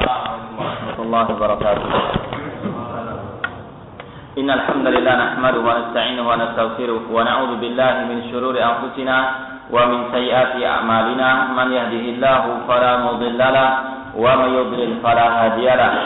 Assalamualaikum warahmatullahi wabarakatuh. Innal hamdalillah nahmaduhu wa nasta'inuhu wa nastaghfiruh wa na'udzu billahi min shururi anfusina wa min sayyiati a'malina. Man yahdihillahu fala mudilla lahu wa man yudlil fala hadiya lahu.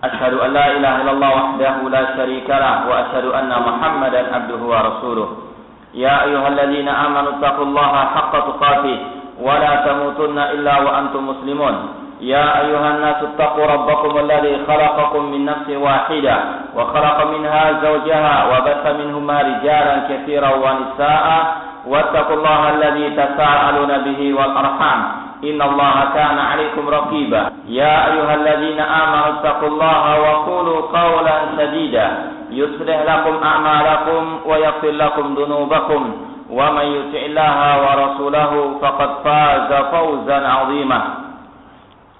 Asyhadu an la ilaha illallah wahdahu la syarika lahu wa asyhadu anna Muhammadan abduhu wa rasuluh. Ya ayyuhalladzina amanu taqullaha haqqa tuqatih wa la tamutunna illa wa antum muslimun. يا أيها الناس اتقوا ربكم الذي خلقكم من نفس واحدة وخلق منها زوجها وبث منهما رجالا كثيرا ونساء واتقوا الله الذي تساءلون به والأرحام إن الله كان عليكم رقيبا يا أيها الذين آمنوا اتقوا الله وقولوا قولا سديدا يصلح لكم أعمالكم ويغفر لكم ذنوبكم ومن يطع الله ورسوله فقد فاز فوزا عظيما.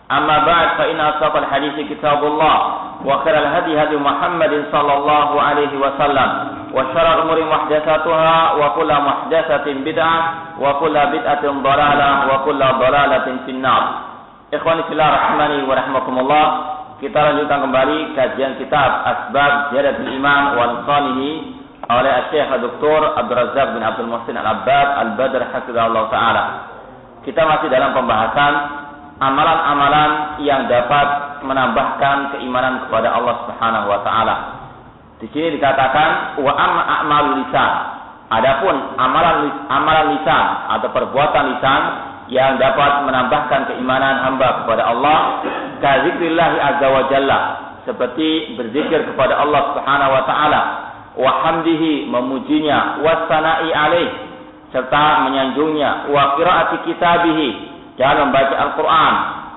أما بعد فإن أصدق الحديث كتاب الله وخير الهدي هدي محمد صلى الله عليه وسلم وشر الأمور محدثاتها وكل محدثة بدعة وكل بدعة ضلالة وكل ضلالة في النار. Ikhwani fillah rahimani wa rahmakumullah. Kita lanjutkan kembali kajian kitab Asbab Ziyadatul Iman wa Nuqsanihi oleh Syekh Dr. Abdul Razzaq bin Abdul Muhsin Al-Abbad Al-Badr hafizahullah taala. Kita masih dalam pembahasan amalan-amalan yang dapat menambahkan keimanan kepada Allah Subhanahu wa taala. Di sini dikatakan wa amma a'malul lisan. Adapun amalan lisan atau perbuatan lisan yang dapat menambahkan keimanan hamba kepada Allah, ka zikrillah azza wa jalla, seperti berzikir kepada Allah Subhanahu wa taala, wa hamdihi, memujinya, wa sana'i alaih, serta menyanjungnya, wa qiraati kitabihi, dan membaca Al-Quran,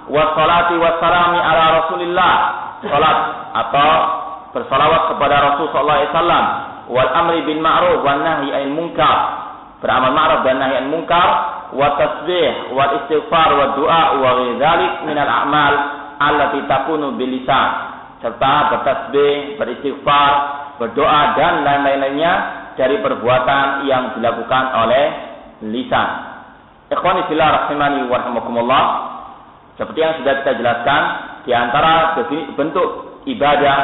wassalati wassalami ala Rasulillah, salat atau bersalawat kepada Rasul sallallahu alaihi wasallam, wal amri bil ma'ruf wan nahyi anil munkar, beramal ma'ruf dan nahi anil munkar, wa tasbih wal istighfar wa du'a wa ghairi dzalik min al a'mal allati takunu bil lisan, serta bertasbih, beristighfar, berdoa dan lain-lainnya dari perbuatan yang dilakukan oleh lisan. Ikhwani fillah rahimani wa rahmakumullah. Seperti yang sudah kita jelaskan, di antara bentuk ibadah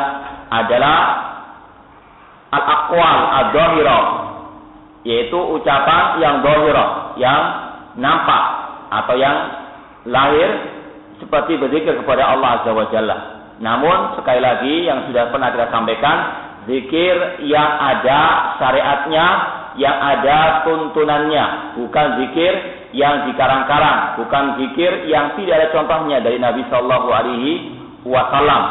adalah al-aqwal ad-dhahirah, yaitu ucapan yang dhahirah, yang nampak atau yang lahir, seperti berzikir kepada Allah Azza wa Jalla. Namun sekali lagi yang sudah pernah kita sampaikan, zikir yang ada syariatnya, yang ada tuntunannya, bukan zikir yang dikarang-karang, bukan zikir yang tidak ada contohnya dari Nabi sallallahu alaihi wasallam.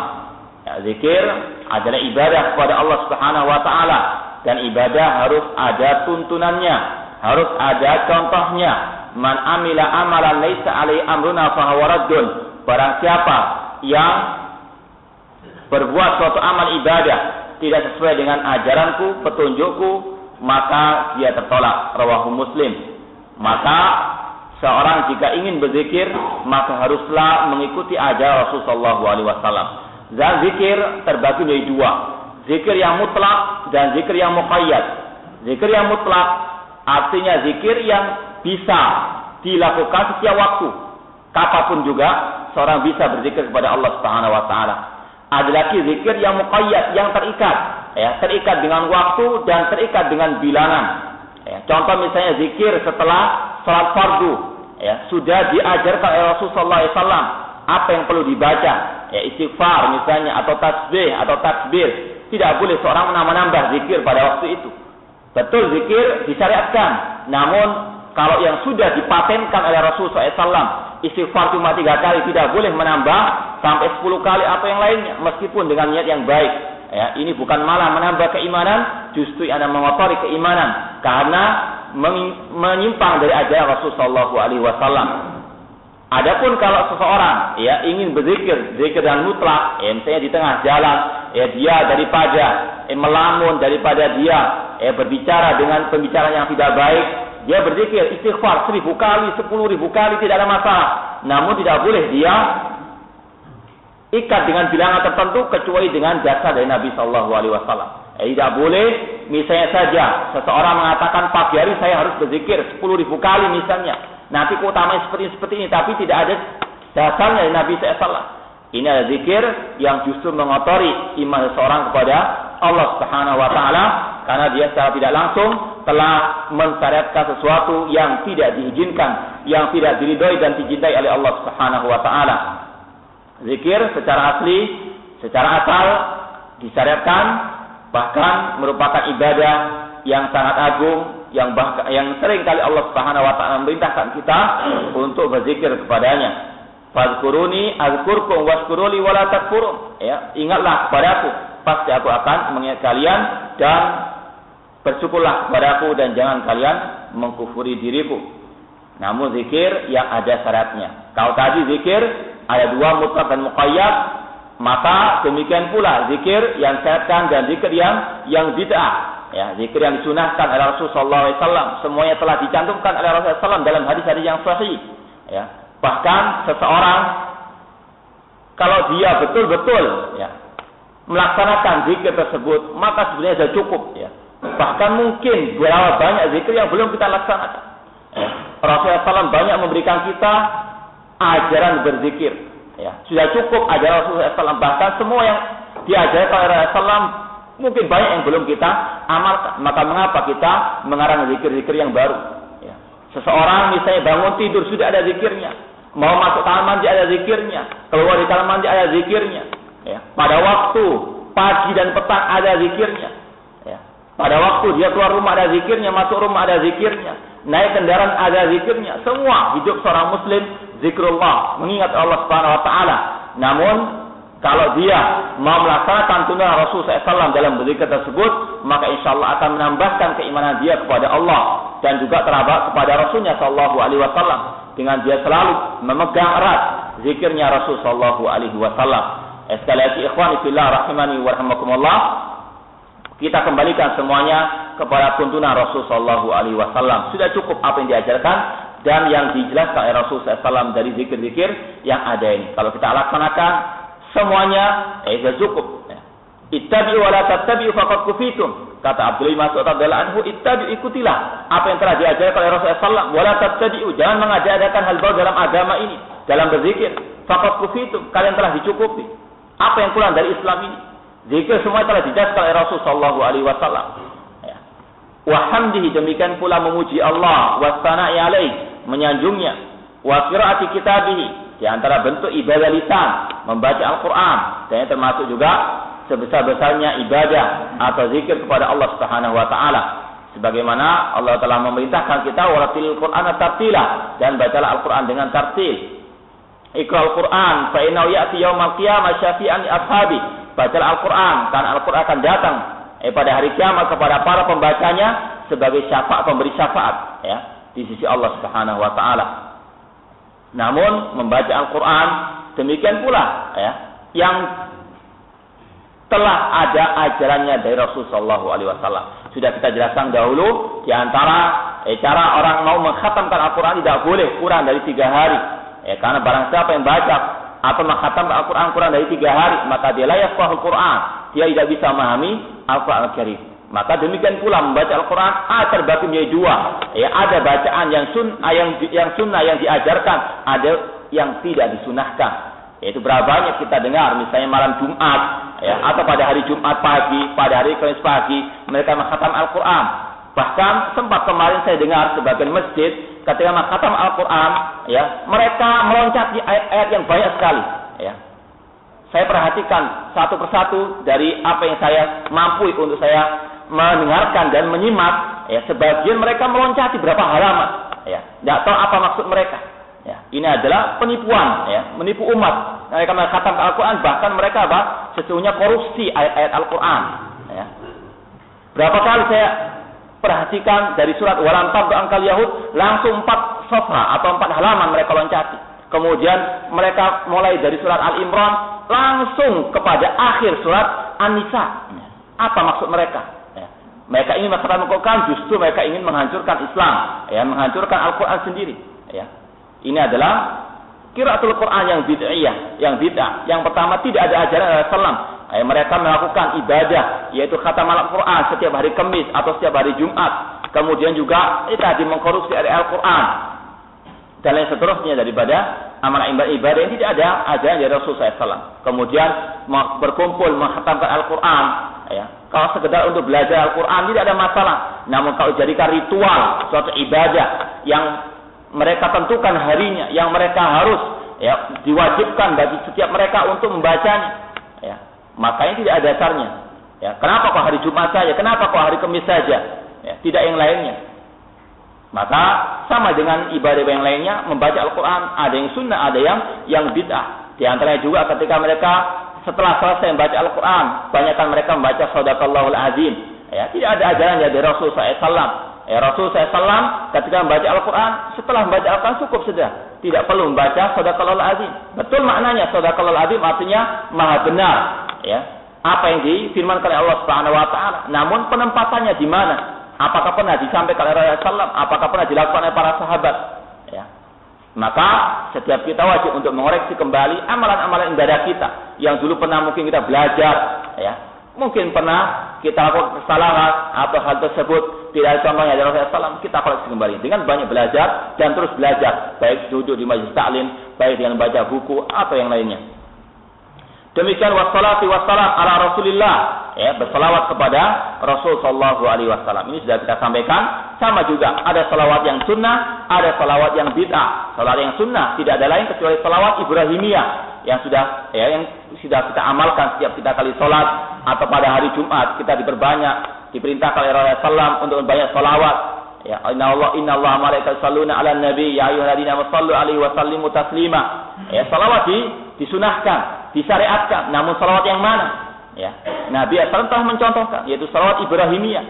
Ya, zikir adalah ibadah kepada Allah Subhanahu wa taala, dan ibadah harus ada tuntunannya, harus ada contohnya. Man amila amalan laisa alaihi amruna fa huwa raddun. Barang siapa yang berbuat suatu amal ibadah tidak sesuai dengan ajaranku, petunjukku, maka dia tertolak. Rawahu Muslim. Maka seorang jika ingin berzikir, maka haruslah mengikuti ajaran Rasulullah SAW. Dan zikir terbagi menjadi dua, zikir yang mutlak dan zikir yang muqayyad. Zikir yang mutlak artinya zikir yang bisa dilakukan setiap waktu, kapanpun juga seorang bisa berzikir kepada Allah Subhanahu wa taala. Ada lagi zikir yang muqayyad, yang terikat, ya, terikat dengan waktu dan terikat dengan bilangan. Ya, contoh misalnya zikir setelah salat fardu, ya, sudah diajarkan oleh Rasulullah SAW apa yang perlu dibaca, ya, istighfar misalnya, atau tasbih atau takbir. Tidak boleh seorang menambah zikir pada waktu itu. Betul, zikir disyariatkan, namun kalau yang sudah dipatenkan oleh Rasulullah SAW, istighfar cuma 3 kali, tidak boleh menambah sampai 10 kali atau yang lainnya, meskipun dengan niat yang baik. Ya, ini bukan malah menambah keimanan, justru ada mengotori keimanan karena menyimpang dari ajaran Rasulullah SAW. Adapun kalau seseorang, ya, ingin berzikir, zikir dan mutlak, ya, misalnya di tengah jalan, ya, dia daripada melamun, daripada dia berbicara dengan pembicaraan yang tidak baik, dia berzikir istighfar 1000 kali, 10.000 kali, tidak ada masalah. Namun tidak boleh dia ikat dengan bilangan tertentu kecuali dengan jasa dari Nabi sallallahu alaihi wasallam. Tidak boleh misalnya saja seseorang mengatakan pagi hari saya harus berzikir 10.000 kali misalnya. Nanti keutamaan seperti ini, tapi tidak ada dasarnya dari Nabi sallallahu alaihi wasallam. Ini adalah zikir yang justru mengotori iman seseorang kepada Allah Subhanahu wa taala, karena dia secara tidak langsung telah mensyariatkan sesuatu yang tidak diizinkan, yang tidak diridhoi dan dicintai oleh Allah Subhanahu wa taala. Zikir secara asli, secara asal disyariatkan, bahkan merupakan ibadah yang sangat agung, yang sering kali Allah Subhanahu wa taala memerintahkan kita untuk berzikir kepadanya. Fadhkuruni azkurkum washkuruli wala takfurun. Ya, ingatlah kepadaku, pasti aku akan mengingat kalian, dan bersyukurlah kepadaku dan jangan kalian mengkufuri diriku. Namun zikir yang ada syaratnya. Kalau tadi zikir ada dua, mutlak dan muqayyad, maka demikian pula zikir yang syaratkan dan zikir yang bid'ah. Ya, zikir yang disunahkan oleh Rasulullah SAW semuanya telah dicantumkan oleh Rasulullah SAW dalam hadis-hadis yang sahih. Ya. Bahkan seseorang kalau dia betul-betul ya melaksanakan zikir tersebut, maka sebenarnya sudah cukup ya. Bahkan mungkin berapa banyak zikir yang belum kita laksanakan. Ya. Rasulullah SAW banyak memberikan kita ajaran berzikir. Ya. Sudah cukup ajaran Rasulullah SAW. Bahkan semua yang diajarkan oleh Rasulullah SAW mungkin banyak yang belum kita amalkan. Maka mengapa kita mengarang zikir-zikir yang baru? Ya. Seseorang misalnya bangun tidur sudah ada zikirnya. Mau masuk kamar mandi ada zikirnya, keluar di kamar mandi ada zikirnya. Ya. Pada waktu pagi dan petang ada zikirnya. Ya. Pada waktu dia keluar rumah ada zikirnya, masuk rumah ada zikirnya, naik kendaraan ada zikirnya. Semua hidup seorang muslim zikrullah, mengingat Allah Subhanahu wa taala. Namun kalau dia mau melaksanakan tuntunan Rasul SAW dalam berzikir tersebut, maka insya Allah akan menambahkan keimanan dia kepada Allah dan juga terhadap kepada Rasulnya Sallallahu Alaihi Wasallam dengan dia selalu memegang erat zikirnya Rasul Sallallahu Alaihi Wasallam. Sekali lagi ikhwani fillah rahimani wa rahimakumullah, kita kembalikan semuanya kepada tuntunan Rasul Sallallahu Alaihi Wasallam. Sudah cukup apa yang diajarkan dan yang dijelaskan oleh Rasul SAW dari zikir-zikir yang ada ini. Kalau kita laksanakan semuanya, sudah cukup. Ittabi'u wa la tattabi'u faqad kufitum. Kata Abdullah bin Mas'ud radhiyallahu anhu, ittabi'u, ikutilah apa yang telah diajarkan oleh Rasulullah SAW. Wa la tattabi'u, jangan mengadakan hal baru dalam agama ini, dalam berzikir. Faqad kufitum, kalian telah dicukupi. Apa yang kurang dari Islam ini? Zikir semua telah dijelaskan oleh Rasul sallallahu alaihi wasallam. Ya. Wa hamdihi, demikian pula memuji Allah, wa sana'i alaihi, menyanjungnya, wa qiraati kitabihi, di antara bentuk ibadah lisan, membaca Al-Quran, dan yang termasuk juga sebesar-besarnya ibadah atau zikir kepada Allah Subhanahu wa taala. Sebagaimana Allah telah memerintahkan kita waratil Qur'ana tartila, dan bacalah Al-Quran dengan tartil. Iqra'ul Quran fa innahu ya'ti yaumal qiyamah syafi'an li ashabi. Bacalah Al-Quran, karena Al-Quran akan datang pada hari kiamat kepada para pembacanya sebagai syafaat, pemberi syafaat ya di sisi Allah Subhanahu wa taala. Namun membaca Al-Quran demikian pula ya yang telah ada ajarannya dari Rasul sallallahu alaihi wasallam. Sudah kita jelaskan dahulu, di antara cara orang mau mengkhatamkan Al-Quran tidak boleh kurang dari 3 hari. Karena barang siapa yang baca atau mengkhatam Al-Quran kurang dari 3 hari, maka dia la yafqahul Quran, dia tidak bisa memahami Al-Quran Al-Karim. Maka demikian pula membaca Al-Quran terbagi menjadi 2. Ada bacaan yang sunnah yang diajarkan, ada yang tidak disunahkan. Yaitu berapa banyak kita dengar, misalnya malam Jumat, atau pada hari Jumat pagi, pada hari Kamis pagi, mereka mengkhatam Al-Quran. Bahkan sempat kemarin saya dengar sebagian masjid ketika mengkhatam Al-Quran, mereka meloncat di ayat-ayat yang banyak sekali. Saya perhatikan satu persatu dari apa yang saya mampu untuk saya mendengarkan dan menyimak. Sebagian mereka meloncati berapa halaman. Tidak tahu apa maksud mereka. Ini adalah penipuan, menipu umat. Mereka mengkhatam Al-Quran, bahkan mereka sesungguhnya korupsi ayat-ayat Al-Quran. Berapa kali saya perhatikan dari surat walam tabdu angkal Yahud, langsung 4 safha atau 4 halaman mereka loncati. Kemudian mereka mulai dari surat Al-Imran langsung kepada akhir surat An-Nisa. Apa maksud mereka? Mereka ingin mengkhatam Al-Quran, justru mereka ingin menghancurkan Islam, menghancurkan Al-Quran sendiri. Ini adalah qiraatul Quran yang bid'iyah, yang bid'ah. Yang pertama, tidak ada ajaran Rasulullah. Mereka melakukan ibadah, yaitu khatam Al-Quran setiap hari Kamis atau setiap hari Jumat. Kemudian juga tadi mengkorupsi Al-Quran. dan lain seterusnya daripada amalan ibadah yang tidak ada ajaran dari Rasulullah SAW. Kemudian berkumpul menghatamkan Al-Quran, ya. Kalau sekedar untuk belajar Al-Quran tidak ada masalah. Namun kalau jadikan ritual suatu ibadah yang mereka tentukan harinya, yang mereka harus ya diwajibkan bagi setiap mereka untuk membacanya, ya, makanya tidak ada dasarnya. Ya, kenapa kok hari Jumat saja? Kenapa kok hari Kamis saja? Ya, tidak yang lainnya. Maka sama dengan ibadah yang lainnya, membaca Al-Quran, ada yang sunnah, ada yang bid'ah. Di antaranya juga ketika mereka setelah selesai membaca Al-Quran, banyakkan mereka membaca Shadaqallahul Azim. Ya, tidak ada ajaran dari Rasul SAW. Ya, Rasul SAW ketika membaca Al-Quran, setelah membaca Al-Quran cukup sudah. Tidak perlu membaca Shadaqallahul Azim. Betul maknanya Shadaqallahul Azim artinya maha benar. Ya, apa yang difirmankan oleh Allah Subhanahu Wa Taala. Namun penempatannya di mana? Apakah pernah disampaikan oleh Rasulullah? Apakah pernah dilakukan oleh para sahabat? Ya. Maka setiap kita wajib untuk mengoreksi kembali amalan-amalan ibadah kita yang dulu pernah mungkin kita belajar, ya. Mungkin pernah kita lakukan kesalahan atau hal tersebut tidak ada contohnya dari Rasulullah SAW, kita koreksi kembali dengan banyak belajar dan terus belajar, baik duduk di majelis taklim, baik dengan baca buku atau yang lainnya. Demikian wassalatu wassalam ala Rasulillah, ya, bersalawat kepada Rasul sallallahu alaihi wasallam. Ini sudah kita sampaikan. Sama juga ada salawat yang sunnah, ada salawat yang bid'ah. Salawat yang sunnah tidak ada lain kecuali salawat Ibrahimiyah yang sudah kita amalkan setiap kita kali salat atau pada hari Jumat kita diperintahkan oleh Rasulullah untuk banyak salawat. Ya, inna Allah malaikatahu yusholluna 'alan nabi ya ayyuhalladzina amanu shallu 'alaihi wa sallimu taslima. Ya, salawat disunahkan, disyariatkan, namun salawat yang mana? Ya, Nabi SAW telah mencontohkan, yaitu salawat Ibrahimiyah.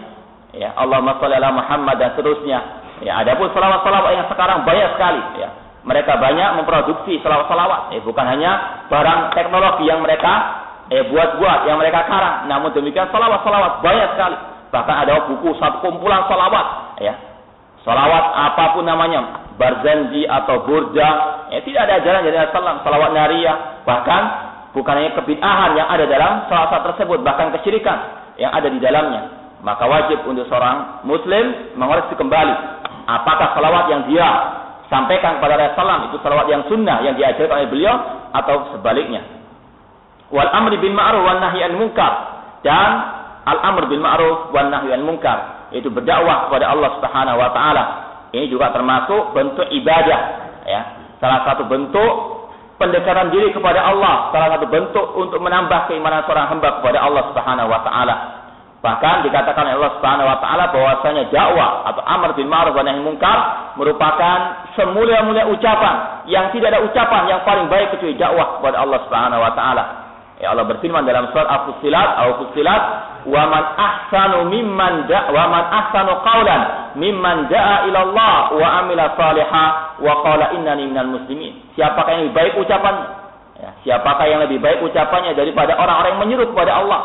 Ya, Allahumma shalli ala Muhammad dan seterusnya. Ya, adapun salawat-salawat yang sekarang banyak sekali. Ya, mereka banyak memproduksi salawat-salawat. Bukan hanya barang teknologi yang mereka buat-buat, yang mereka karang. Namun demikian salawat-salawat banyak sekali. Bahkan ada buku satu kumpulan salawat. Ya, salawat apapun namanya, Barzanji atau Burda. Ya, tidak ada ajaran dari Rasulullah. Salawat nariyah, bahkan bukan hanya kebid'ahan yang ada dalam salawat tersebut, bahkan kesyirikan yang ada di dalamnya. Maka wajib untuk seorang muslim mengoreksi kembali apakah salawat yang dia sampaikan kepada Rasulullah itu salawat yang sunnah yang diajarkan oleh beliau atau sebaliknya. Wal amri bil ma'ruf wan nahyi anil munkar, dan al amr bil ma'ruf wan nahyi anil munkar, itu berdakwah kepada Allah Subhanahu wa taala. Ini juga termasuk bentuk ibadah, ya. Salah satu bentuk pendekatan diri kepada Allah, salah satu bentuk untuk menambah keimanan seorang hamba kepada Allah Subhanahu wa taala. Bahkan dikatakan oleh Allah Subhanahu wa taala bahwasanya dakwah atau amar bil ma'ruf wa nahi munkar merupakan semulia-mulia ucapan, yang tidak ada ucapan yang paling baik kecuali dakwah kepada Allah Subhanahu wa taala. Ya, Allah berfirman dalam surat Al-Fussilat, wa man ahsanu qawlan mimman da'a ila Allah wa amila salihah wa qala innani minal muslimin. Siapakah yang lebih baik ucapannya? Ya, siapakah yang lebih baik ucapannya daripada orang-orang yang menyeru kepada Allah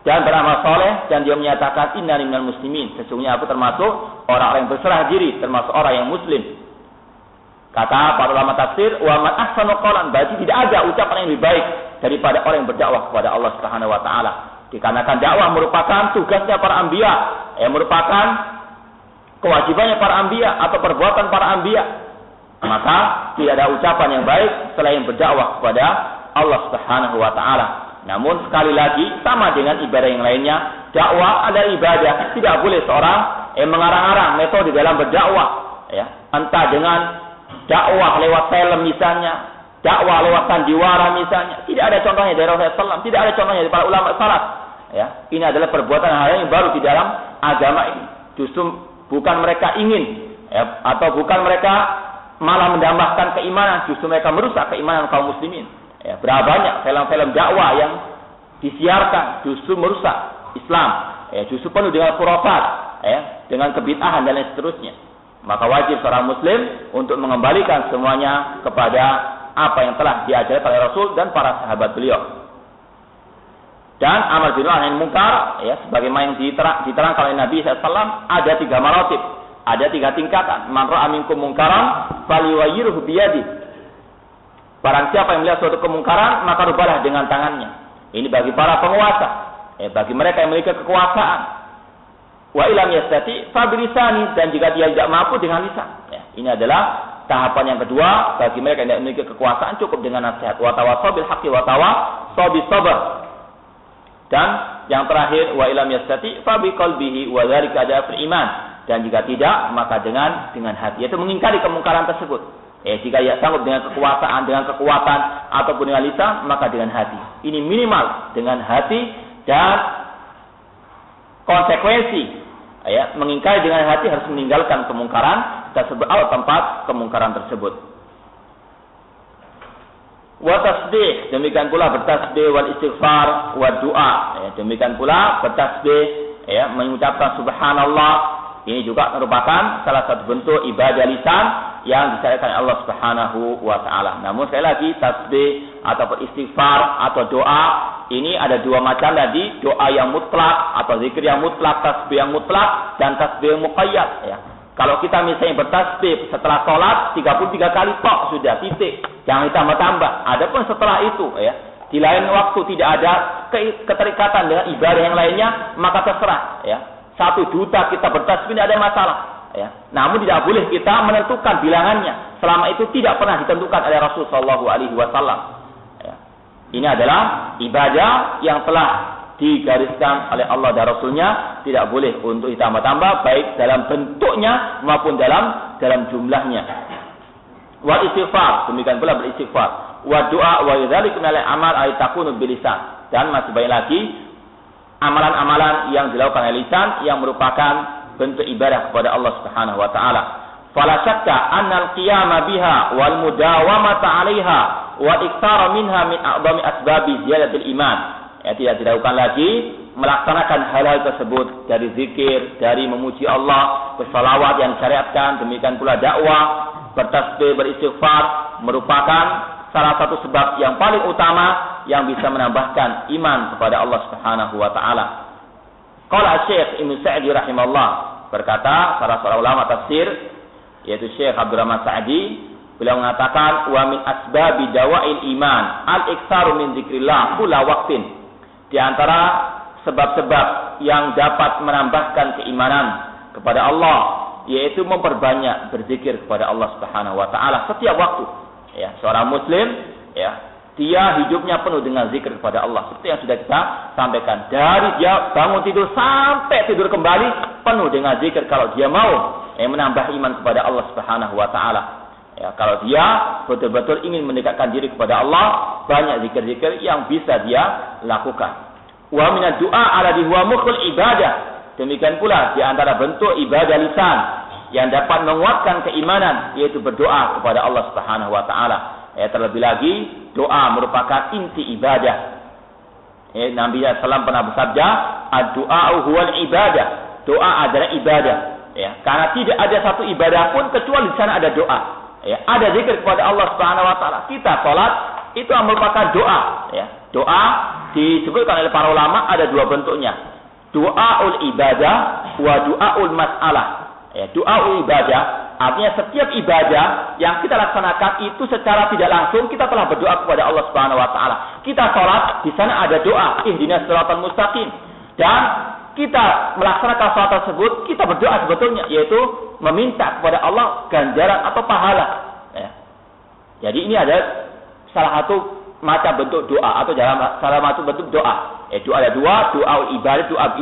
dan beramal saleh dan dia menyatakan innani minal muslimin, sesungguhnya aku termasuk orang-orang yang berserah diri, termasuk orang yang muslim. Kata para ulama tafsir, wa man ahsanu qawlan, berarti tidak ada ucapan yang lebih baik daripada orang yang berdakwah kepada Allah Subhanahu wa taala. Dikarenakan dakwah merupakan tugasnya para anbiya, merupakan kewajibannya para anbiya atau perbuatan para anbiya. Maka tidak ada ucapan yang baik selain berdakwah kepada Allah Subhanahu wa taala. Namun sekali lagi sama dengan ibadah yang lainnya, dakwah adalah ibadah. Tidak boleh seorang mengarang-arang metode dalam berdakwah, ya. Entah dengan dakwah lewat film misalnya, dakwah lewat sandiwara misalnya. Tidak ada contohnya dari Rasulullah SAW, tidak ada contohnya dari para ulama salaf. Ya, ini adalah perbuatan hal yang baru di dalam agama ini. Justru bukan mereka ingin, ya, atau bukan mereka malah mendambahkan keimanan, justru mereka merusak keimanan kaum muslimin. Ya, berapa banyak film-film dakwah yang disiarkan justru merusak Islam. Ya, justru penuh dengan khurafat, ya, dengan kebid'ahan dan lain seterusnya. Maka wajib seorang muslim untuk mengembalikan semuanya kepada apa yang telah diajarkan oleh Rasul dan para sahabat beliau. Dan amar bil ma'ruf nahi munkar, ya, sebagaimana yang diterangkan oleh Nabi SAW, ada 3 maratib, ada 3 tingkatan. Man ra'a minkum munkaran falyughayyirhu biyadihi. Barang siapa yang melihat suatu kemungkaran, maka rubahlah dengan tangannya. Ini bagi para penguasa, bagi mereka yang memiliki kekuasaan. Wa illam yastati fa bilisani, dan jika dia tidak mampu dengan lisan. Ya, ini adalah tahapan yang kedua, bagi mereka yang tidak memiliki kekuasaan, cukup dengan nasihat. Wa tawassaw bil haqqi wa tawassaw bis sabr. Dan yang terakhir, wa illam yastati fa bi qalbihi wa dzalika adaful iman. Dan jika tidak, maka dengan hati, yaitu mengingkari kemungkaran tersebut. Jika ia sanggup dengan kekuasaan, dengan kekuatan ataupun dengan lisan, maka dengan hati. Ini minimal dengan hati dan konsekuensi. Mengingkari dengan hati harus meninggalkan kemungkaran tersebut atau tempat kemungkaran tersebut. Wa tasbih, demikian pula bertasbih, wal istighfar, wa doa. Demikian pula bertasbih, mengucapkan subhanallah. Ini juga merupakan salah satu bentuk ibadah lisan yang disyariatkan Allah Subhanahu wa taala. Namun sekali lagi, tasbih atau istighfar atau doa ini ada dua macam tadi, doa yang mutlak atau zikir yang mutlak, tasbih yang mutlak dan tasbih yang muqayyad, Kalau kita misalnya bertasbih setelah sholat 33 kali tok sudah, titik. Jangan ditambah-tambah. Adapun setelah itu di lain waktu tidak ada keterikatan dengan ibadah yang lainnya, maka terserah 1 juta kita bertasbih tidak ada masalah. Namun tidak boleh kita menentukan bilangannya. Selama itu tidak pernah ditentukan oleh Rasulullah Shallallahu Alaihi Wasallam. Ini adalah ibadah yang telah digariskan oleh Allah dan Rasulnya, tidak boleh untuk ditambah-tambah baik dalam bentuknya maupun dalam jumlahnya. Wa istighfar, demikian pula beristighfar. Wa doa wa dzalika min al-amal ay takunu bil lisan. Dan masih banyak lagi amalan-amalan yang dilakukan oleh lisan yang merupakan bentuk ibadah kepada Allah Subhanahu wa taala. Fala syakka anna al-qiyama biha wal mudawamata 'alaiha wa iktsara minha min a'dhami asbabi ziyadatil iman. Tidak dilakukan lagi melaksanakan hal-hal tersebut dari zikir, dari memuji Allah, bersalawat yang disyariatkan, demikian pula dakwah, bertasbih, beristighfar merupakan salah satu sebab yang paling utama yang bisa menambahkan iman kepada Allah Subhanahu wa taala. Qala Syekh Ibnu Sa'di rahimahullah, berkata salah seorang ulama tafsir yaitu Syekh Abdurrahman Sa'di, beliau mengatakan wa min asbabi dawa'il iman al-iktsaru min dzikrillah kula waqtin. Di antara sebab-sebab yang dapat menambahkan keimanan kepada Allah yaitu memperbanyak berzikir kepada Allah Subhanahu wa taala setiap waktu. Seorang muslim dia hidupnya penuh dengan zikir kepada Allah. Seperti yang sudah kita sampaikan, dari dia bangun tidur sampai tidur kembali penuh dengan zikir kalau dia mau menambah iman kepada Allah Subhanahu wa taala. Kalau dia betul-betul ingin mendekatkan diri kepada Allah, banyak zikir-zikir yang bisa dia lakukan. Wa minad du'a alladhi huwa mukhul ibadah. Demikian pula di antara bentuk ibadah lisan yang dapat menguatkan keimanan yaitu berdoa kepada Allah Subhanahu wa taala. Terlebih lagi doa merupakan inti ibadah. Nabi SAW pernah bersabda, ad-du'a huwal ibadah. Doa adalah ibadah. Karena tidak ada satu ibadah pun kecuali di sana ada doa. Ada zikir kepada Allah Subhanahu wa taala. Kita salat itu merupakan doa. Doa disebutkan oleh para ulama ada dua bentuknya. Du'aul ibadah wa du'aul mas'alah. Du'aul ibadah artinya setiap ibadah yang kita laksanakan itu secara tidak langsung kita telah berdoa kepada Allah Subhanahu wa taala. Kita salat, di sana ada doa, ihdinas siratal mustaqim. Dan kita melaksanakan salat tersebut, kita berdoa sebetulnya yaitu meminta kepada Allah ganjaran atau pahala. Jadi ini ada salah satu macam bentuk doa atau salah satu bentuk doa. Doa ada dua, doa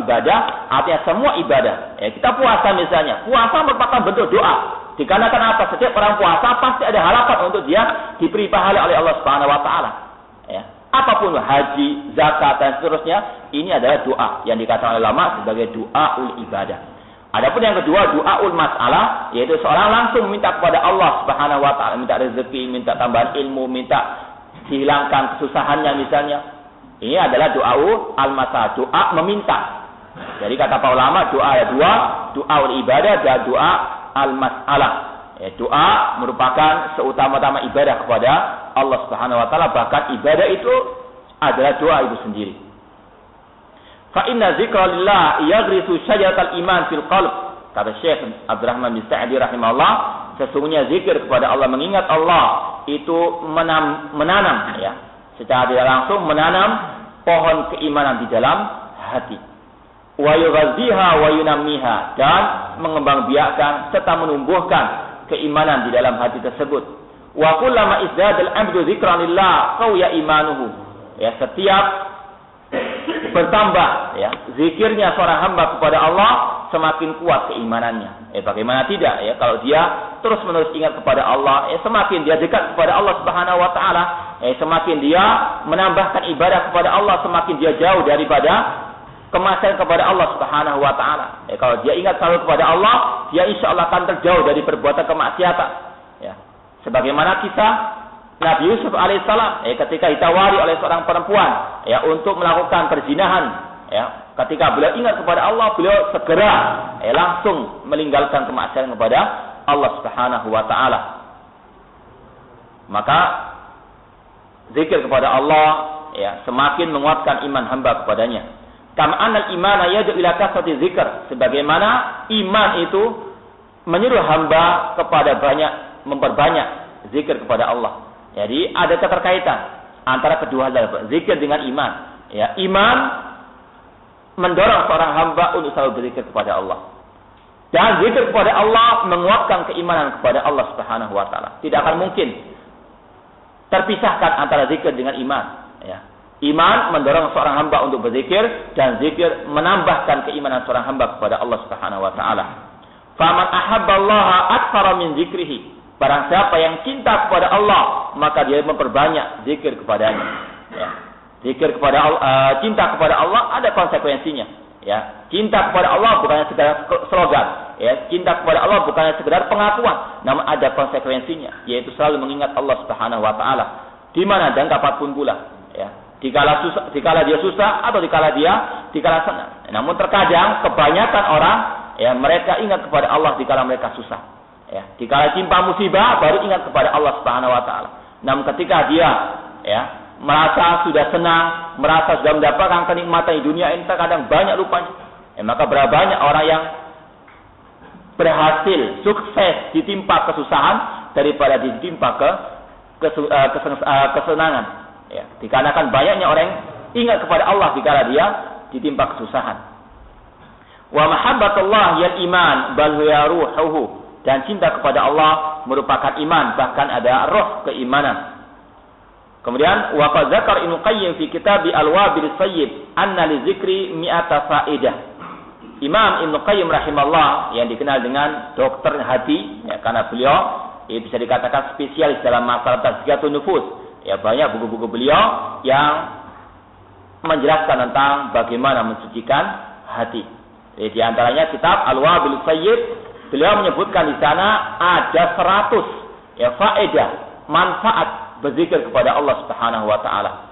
ibadah, artinya semua ibadah. Kita puasa misalnya, puasa merupakan bentuk doa. Dikarenakan apa? Setiap orang puasa pasti ada harapan untuk dia diberi pahala oleh Allah Subhanahu wa taala. Apapun haji, zakat dan seterusnya, ini adalah doa yang dikatakan oleh ulama sebagai doaul ibadah. Adapun yang kedua, doaul mas'alah, yaitu seorang langsung meminta kepada Allah Subhanahu wa taala, minta rezeki, minta tambahan ilmu, minta dihilangkan kesusahannya misalnya. Ini adalah doaul al-mas'alah, doa meminta. Jadi kata para ulama, doa ada dua, doaul ibadah dan doa al-mas'alah. Doa merupakan seutama-utama ibadah kepada Allah Subhanahu wa taala, bahkan ibadah itu adalah doa itu sendiri. Fa inna dzikra lillah yaghrisu syajaratal iman fil qalb. Kata Syekh Abdurrahman bin Sa'di rahimahullah, sesungguhnya zikir kepada Allah, mengingat Allah itu menanam secara tidak langsung menanam pohon keimanan di dalam hati. Wa yughazziha wa yunammiha, dan mengembangbiakkan serta menumbuhkan keimanan di dalam hati tersebut. Wa kullama izdadal 'abdu dzikran lillah qawiya imanuhu. Ya, setiap bertambah ya zikirnya seorang hamba kepada Allah, semakin kuat keimanannya. Bagaimana tidak ya, kalau dia terus-menerus ingat kepada Allah, semakin dia dekat kepada Allah Subhanahu wa taala, semakin dia menambahkan ibadah kepada Allah, semakin dia jauh daripada kemaksiatan kepada Allah Subhanahu wa taala. Kalau dia ingat selalu kepada Allah, dia insyaallah akan terjauh dari perbuatan kemaksiatan. Ya. Sebagaimana kisah Nabi Yusuf alaihissalam ketika ditawari oleh seorang perempuan ya untuk melakukan perzinahan, ya, ketika beliau ingat kepada Allah, beliau segera langsung meninggalkan kemaksiatan kepada Allah Subhanahu wa taala. Maka zikir kepada Allah ya semakin menguatkan iman hamba kepadanya. Kama anal imana yad'u ila kasrati dzikr, sebagaimana iman itu menyuruh hamba kepada memperbanyak zikir kepada Allah. Jadi ada keterkaitan antara kedua hal, zikir dengan iman. Ya, iman mendorong seorang hamba untuk selalu berzikir kepada Allah. Dan zikir kepada Allah menguatkan keimanan kepada Allah Subhanahu wa taala. Tidak akan mungkin terpisahkan antara zikir dengan iman, ya. Iman mendorong seorang hamba untuk berzikir, dan zikir menambahkan keimanan seorang hamba kepada Allah Subhanahu wa taala. Faman ahabballaha aktsara min dzikrihi. Barang siapa yang cinta kepada Allah, maka dia memperbanyak zikir kepadanya. Ya. Zikir kepada Allah, cinta kepada Allah ada konsekuensinya. Ya. Cinta kepada Allah bukannya sekedar slogan. Ya. Cinta kepada Allah bukannya sekedar pengakuan, namun ada konsekuensinya, yaitu selalu mengingat Allah Subhanahu wa taala di mana dan kapanpun pula. Ya. Dikala dia susah atau dikala senang. Namun terkadang kebanyakan orang ya mereka ingat kepada Allah dikala mereka susah. Ya, dikala timpa musibah baru ingat kepada Allah Subhanahu wa taala. Namun ketika dia ya merasa sudah senang, merasa sudah mendapatkan kenikmatan di dunia ini, terkadang banyak lupanya. Maka berapa banyak orang yang berhasil sukses ditimpa kesusahan daripada ditimpa kesenangan. Ya, dikarenakan banyaknya orang yang ingat kepada Allah dikala dia ditimpa kesusahan. Wa mahabbatullah yal iman bal huwa ruhuhu. Dan cinta kepada Allah merupakan iman, bahkan ada roh keimanan. Kemudian wa qad zakar Ibnu Qayyim fi kitab Al-Wabil Sayyib anna li dzikri mi'ata faedah. Imam Ibnu Qayyim rahimahullah yang dikenal dengan dokter hati, ya, karena beliau bisa dikatakan spesialis dalam masalah tazkiyatun nufus. Ya, banyak buku-buku beliau yang menjelaskan tentang bagaimana mensucikan hati. Di antaranya kitab Al-Wabil Sayyib. Beliau menyebutkan di sana ada 100 ya faedah, manfaat berzikir kepada Allah Subhanahu wa taala.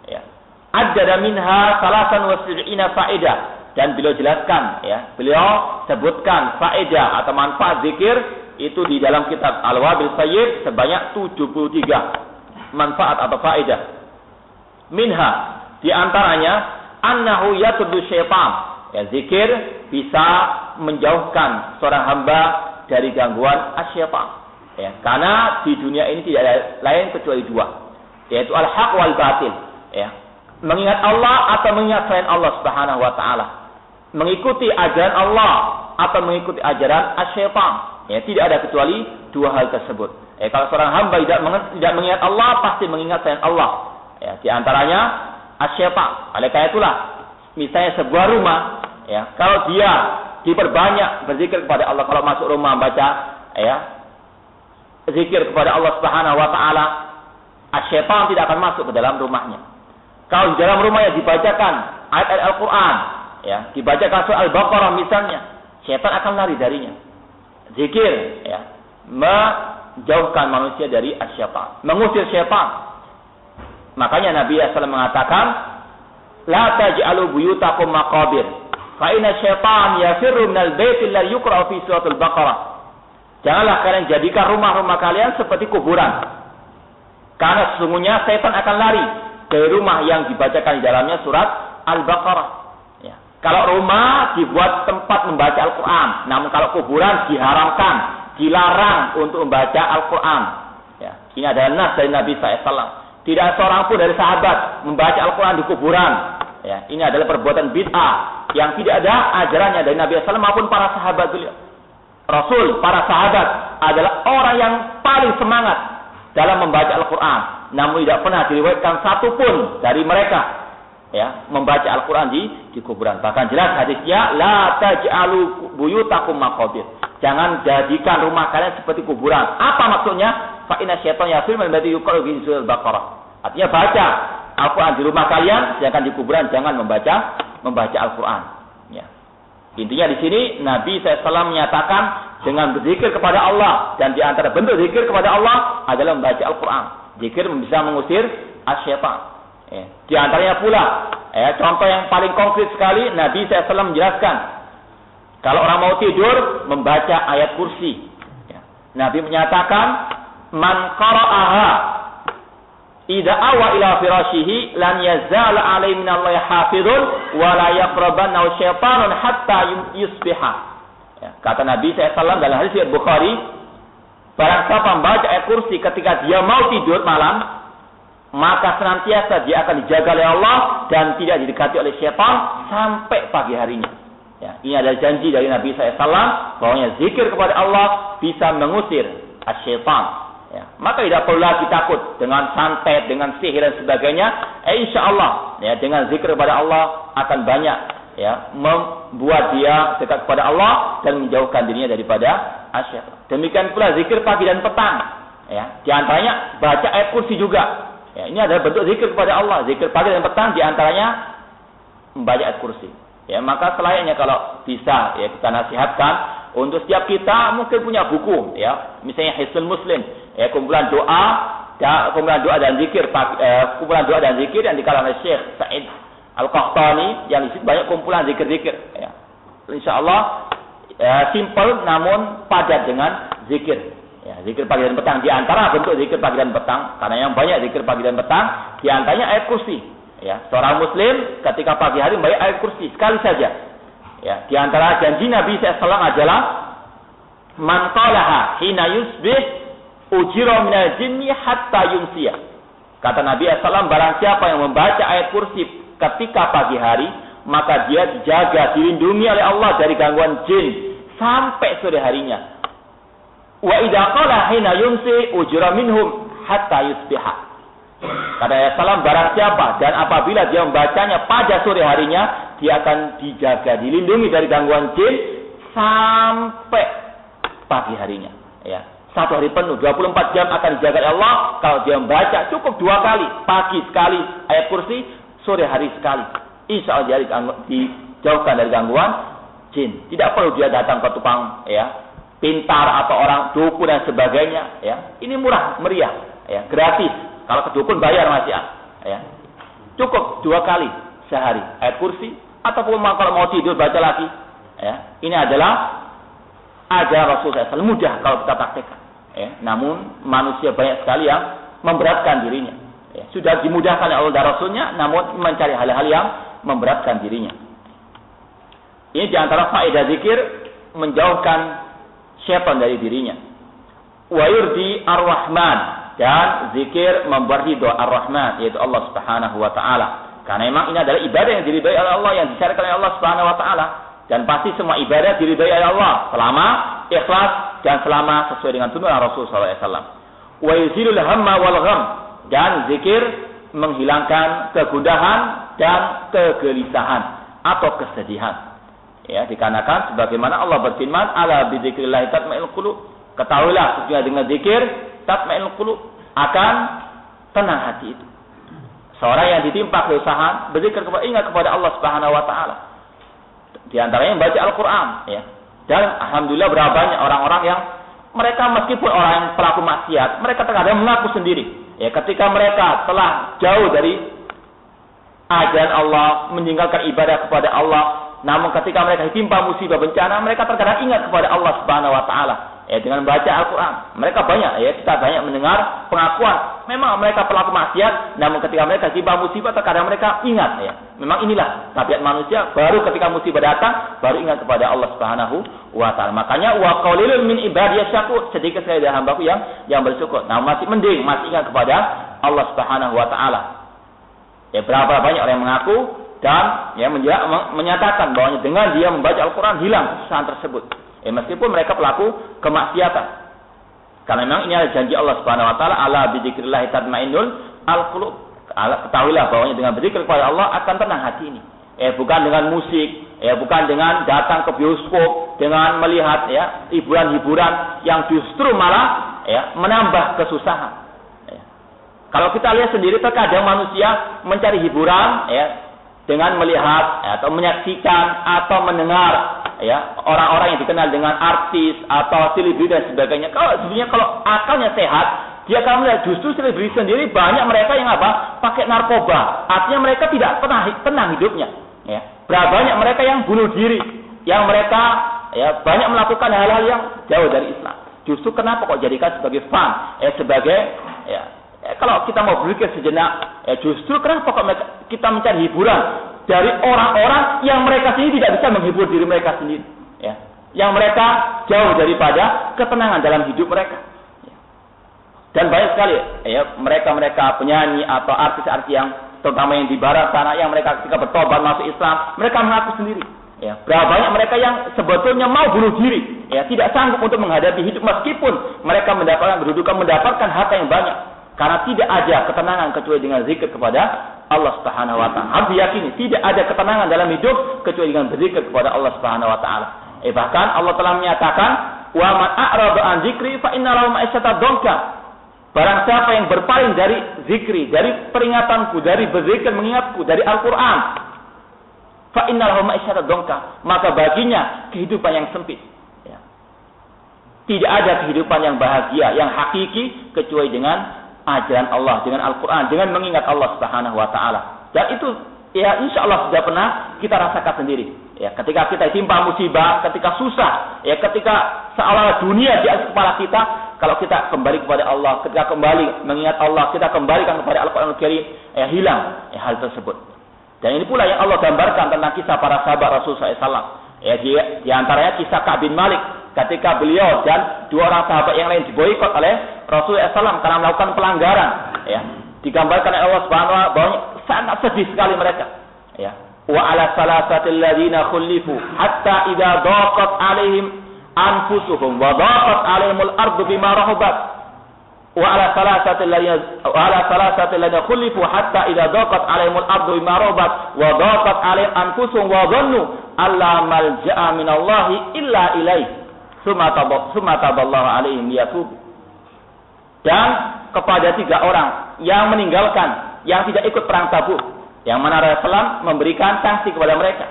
Ya. Ada minha 73 faedah, dan beliau jelaskan ya, beliau sebutkan faedah atau manfaat zikir itu di dalam kitab Al-Wabil Sayyib sebanyak 73 manfaat atau faedah. Minha di antaranya annahu yatrudu syaitan. Ya, zikir bisa menjauhkan seorang hamba dari gangguan asyaitan. Ya, karena di dunia ini tidak ada lain kecuali dua, yaitu al-haq wal batil. Ya, mengingat Allah atau mengingat selain Allah Subhanahu wa taala. Mengikuti ajaran Allah atau mengikuti ajaran asyaitan. Ya, tidak ada kecuali dua hal tersebut. Kalau seorang hamba tidak mengingat Allah, pasti mengingat selain Allah. Ya, di antaranya asyaitan. Oleh karena itulah, misalnya sebuah rumah, ya, kalau dia diperbanyak berzikir kepada Allah, kalau masuk rumah baca ya zikir kepada Allah Subhanahu wa taala, asyaitan tidak akan masuk ke dalam rumahnya. Kalau di dalam rumahnya dibacakan ayat-ayat Al-Qur'an, ya, dibacakan surah Al-Baqarah misalnya, syaitan akan lari darinya. Zikir ya menjauhkan manusia dari asyaitan, mengusir syaitan. Makanya Nabi SAW mengatakan, la taj'alu buyutakum maqabir. Fa inna syaitan yafirru minal baiti la yuqra fi suratul Baqarah. Janganlah kalian jadikan rumah-rumah kalian seperti kuburan. Karena sesungguhnya setan akan lari dari rumah yang dibacakan di dalamnya surat Al-Baqarah. Ya. Kalau rumah dibuat tempat membaca Al-Quran, namun kalau kuburan diharamkan, dilarang untuk membaca Al-Quran. Ya. Ini adalah nas dari Nabi SAW. Tidak seorang pun dari sahabat membaca Al-Quran di kuburan. Ya, ini adalah perbuatan bid'ah yang tidak ada ajarannya dari Nabi SAW maupun para sahabat beliau. Rasul, para sahabat adalah orang yang paling semangat dalam membaca Al-Quran. Namun tidak pernah diriwayatkan satupun dari mereka membaca Al-Quran di kuburan. Bahkan jelas hadisnya, la taj'alu buyutakum maqabir. Jangan jadikan rumah kalian seperti kuburan. Apa maksudnya? Fa inna syaitan yafir min ba'di yuqalu fi surah Al-Baqarah. Artinya baca Al-Quran di rumah kalian, sedangkan di kuburan jangan membaca Al-Quran. Ya. Intinya di sini Nabi SAW menyatakan dengan berzikir kepada Allah, dan di antara bentuk zikir kepada Allah adalah membaca Al-Quran. Zikir bisa mengusir asyaitan. Di antaranya pula, contoh yang paling konkret sekali, Nabi SAW menjelaskan, kalau orang mau tidur, membaca ayat kursi. Nabi menyatakan, man qara'aha idza awa ila firashihi lan yazala alaihi minallahi hafizun wa la yaqrabanna syaitanun hatta yusbiha. Kata Nabi SAW dalam hadis riwayat Bukhari, barang siapa membaca ayat kursi ketika dia mau tidur malam, maka senantiasa dia akan dijaga oleh Allah dan tidak didekati oleh syaitan sampai pagi harinya. Ini adalah janji dari Nabi SAW bahwanya zikir kepada Allah bisa mengusir asyaitan. Maka tidak perlu lagi takut dengan santet, dengan sihir dan sebagainya. Insya Allah, dengan zikir kepada Allah akan banyak membuat dia dekat kepada Allah dan menjauhkan dirinya daripada asyaitan. Demikian pula zikir pagi dan petang. Di antaranya baca ayat kursi juga. Ini adalah bentuk zikir kepada Allah. Zikir pagi dan petang di antaranya membaca ayat kursi. Maka selayaknya kalau bisa kita nasihatkan untuk setiap kita mungkin punya buku, misalnya Hisnul Muslim, kumpulan doa dan zikir, kumpulan doa dan zikir yang dikarang oleh Syekh Sa'id Al-Qahtani, yang di situ banyak kumpulan zikir-zikir. Insyaallah simpel namun padat dengan zikir. Zikir pagi dan petang. Di antara bentuk zikir pagi dan petang, karena yang banyak zikir pagi dan petang, di antaranya ayat kursi. Seorang muslim ketika pagi hari membaca ayat kursi sekali saja. Di antara janji Nabi SAW adalah man qalaha hina yusbih ujira minal jinni hatta yumsiya. Kata Nabi SAW, barang siapa yang membaca ayat kursi ketika pagi hari, maka dia dijaga, dilindungi oleh Allah dari gangguan jin sampai sore harinya. Wa idza qala hina yumsi ujra minhum hatta yusbiha. Kata Rasulullah, barang siapa dan apabila dia membacanya pada sore harinya, dia akan dijaga, dilindungi dari gangguan jin sampai pagi harinya. Satu hari penuh, 24 jam akan dijaga oleh Allah. Kalau dia membaca cukup 2 kali, pagi sekali ayat kursi, sore hari sekali. Insya Allah dia dijauhkan dari gangguan jin. Tidak perlu dia datang ke tukang pintar atau orang dukun dan sebagainya. Ini murah meriah, gratis. Kalau ke dukun bayar masih cukup 2 kali sehari ayat kursi, ataupun kalau mau tidur baca lagi. Ini adalah ajaran Rasulullah SAW, mudah kalau kita praktekkan. Namun manusia banyak sekali yang memberatkan dirinya. Sudah dimudahkan oleh Allah dan Rasulnya, namun mencari hal-hal yang memberatkan dirinya. Ini diantara faedah zikir, menjauhkan syaitan dari dirinya. Wa yurdi ar-Rahman, dan zikir membuat ridho ar-Rahman, yaitu Allah Subhanahu wa taala. Karena memang ini adalah ibadah yang diridhai oleh Allah, yang disyariatkan oleh Allah Subhanahu wa taala. Dan pasti semua ibadah diridhai oleh Allah selama ikhlas dan selama sesuai dengan tuntunan Rasul sallallahu alaihi wasallam. Wa yuzilul hamma wal gham, dan zikir menghilangkan kegundahan dan kegelisahan atau kesedihan. Dikarenakan sebagaimana Allah berfirman, ala bidzikrillah tatma'innul qulub. Ketahuilah sesungguhnya dengan zikir tatma'innul qulub, akan tenang hati itu. Seorang yang ditimpa kesusahan berzikir ingat kepada Allah Subhanahu wa taala. Di antaranya membaca Al-Qur'an, Dan alhamdulillah berapa banyak orang-orang yang mereka meskipun orang yang pelaku maksiat, mereka terkadang mengaku sendiri. Ketika mereka telah jauh dari ajaran Allah, meninggalkan ibadah kepada Allah, namun ketika mereka ditimpa musibah bencana, mereka terkadang ingat kepada Allah Subhanahu wa taala. Dengan membaca Al-Quran. Mereka banyak, kita banyak mendengar pengakuan. Memang mereka pelaku maksiat, namun ketika mereka ditimpa musibah, terkadang mereka ingat. Memang inilah tabiat manusia, baru ketika musibah datang, baru ingat kepada Allah Subhanahu wa taala. Makanya wa qalilun min ibadiyas syakur, sedikit sekali dari hambaku yang bersyukur. Nah, masih mending, masih ingat kepada Allah Subhanahu wa taala. Berapa banyak orang yang mengaku dan menyatakan bahwa dengan dia membaca Al-Quran hilang kesusahan tersebut. Meskipun mereka pelaku kemaksiatan. Karena memang ini adalah janji Allah Subhanahu wa taala, ala bidzikrillah tatmainnul alqulub. Ketahuilah bahwa dengan berzikir kepada Allah akan tenang hati ini. Bukan dengan musik, bukan dengan datang ke bioskop, dengan melihat hiburan-hiburan yang justru malah menambah kesusahan. Kalau kita lihat sendiri, terkadang manusia mencari hiburan dengan melihat atau menyaksikan atau mendengar orang-orang yang dikenal dengan artis atau selebriti dan sebagainya. Sebenarnya kalau akalnya sehat, dia akan melihat justru selebriti sendiri banyak mereka yang pakai narkoba. Artinya mereka tidak pernah tenang hidupnya. Berapa banyak mereka yang bunuh diri, yang mereka banyak melakukan hal-hal yang jauh dari Islam. Justru kenapa kok jadikan sebagai fun, sebagai kalau kita mau berpikir sejenak, justru kenapa kok kita mencari hiburan dari orang-orang yang mereka sendiri tidak bisa menghibur diri mereka sendiri, yang mereka jauh daripada ketenangan dalam hidup mereka. Dan banyak sekali mereka penyanyi atau artis-artis yang terutama yang di barat sana, yang mereka ketika bertobat masuk Islam, mereka mengaku sendiri. Berapa banyak mereka yang sebetulnya mau bunuh diri, tidak sanggup untuk menghadapi hidup meskipun mereka mendapatkan harta yang banyak. Karena tidak ada ketenangan kecuali dengan zikir kepada Allah Subhanahu wa taala. Harus diyakini tidak ada ketenangan dalam hidup kecuali dengan berzikir kepada Allah Subhanahu wa taala. Bahkan Allah telah menyatakan, "Wa man a'rada an dzikri fa inna lahu ma'isyatan dhanka." Barang siapa yang berpaling dari zikri, dari peringatanku, dari berzikir mengingatku, dari Al-Qur'an, fa inna lahu ma'isyatan dhanka, maka baginya kehidupan yang sempit. Tidak ada kehidupan yang bahagia, yang hakiki kecuali dengan ajaran Allah, dengan Al-Quran, dengan mengingat Allah Subhanahu wa taala. Dan itu insya Allah sudah pernah kita rasakan sendiri. Ketika kita ditimpa musibah, ketika susah, ketika seolah dunia di atas kepala kita, kalau kita kembali kepada Allah, ketika kembali mengingat Allah, kita kembalikan kepada Al-Qur'anul Karim, hilang hal tersebut. Dan ini pula yang Allah gambarkan tentang kisah para sahabat Rasulullah SAW. Di antaranya kisah Ka'ab bin Malik, ketika beliau dan dua orang sahabat yang lain diboikot oleh Rasulullah SAW karena melakukan pelanggaran, digambarkan oleh Allah Subhanahu wa taala bahwa sangat sedih sekali mereka. Wa ala salasatil ladzina khulifu hatta idza daqat alaihim anfusuhum wa daqat alaihimul ardu bima rahabat. Wa ala salasatil ladzina khulifu hatta idza daqat alaihimul ardu bima rahabat wa daqat alaihim anfusuhum wa dhannu alla malja'a minallahi illa ilaihi. Summa taballahu alaihim yatub. Dan kepada 3 orang yang meninggalkan, yang tidak ikut perang Tabuk, yang mana Rasulullah memberikan sanksi kepada mereka.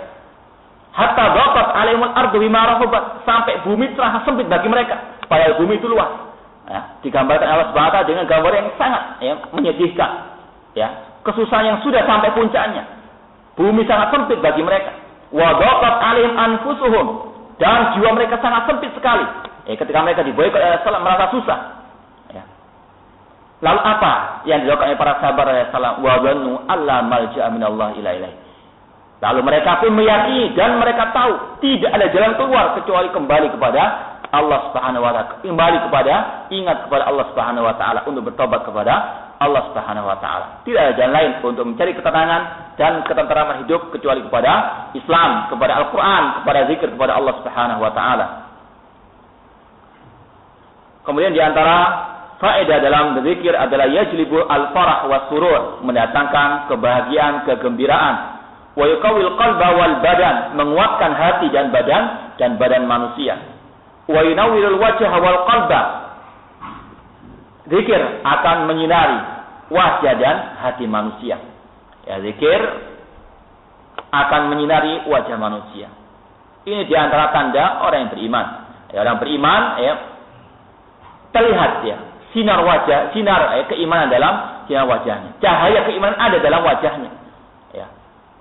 Hatta daqat alaihimul ardu bima rahabat, sampai bumi terasa sempit bagi mereka, padahal bumi itu luas. Digambarkan Allah Subhanahu wa taala dengan gambar yang sangat menyedihkan. Kesusahan yang sudah sampai puncaknya. Bumi sangat sempit bagi mereka. Wa daqat alaihim anfusuhum, dan jiwa mereka sangat sempit sekali. Ketika mereka diboikot oleh Rasulullah, merasa susah. Lalu apa yang dilakukan oleh para sahabat Rasulullah? Wa dhannu alla malja'a minallahi illa ilaihi. Lalu mereka pun meyakini dan mereka tahu tidak ada jalan keluar kecuali kembali kepada Allah Subhanahu wa taala. Kembali ingat kepada Allah Subhanahu wa taala untuk bertobat kepada Allah Subhanahu wa taala. Tidak ada jalan lain untuk mencari ketenangan dan ketenteraman hidup kecuali kepada Islam, kepada Al-Qur'an, kepada zikir kepada Allah Subhanahu wa taala. Kemudian di antara faedah dalam berzikir adalah yajlibu al-farah wa surur, mendatangkan kebahagiaan, kegembiraan. Wa yuqawwil qalba wal badan, menguatkan hati dan badan manusia. Wa yunawwirul wajha wal qalba, zikir akan menyinari wajah dan hati manusia. Zikir akan menyinari wajah manusia. Ini di antara tanda orang yang beriman. Orang beriman terlihat sinar wajah, keimanan dalam sinar wajahnya. Cahaya keimanan ada dalam wajahnya.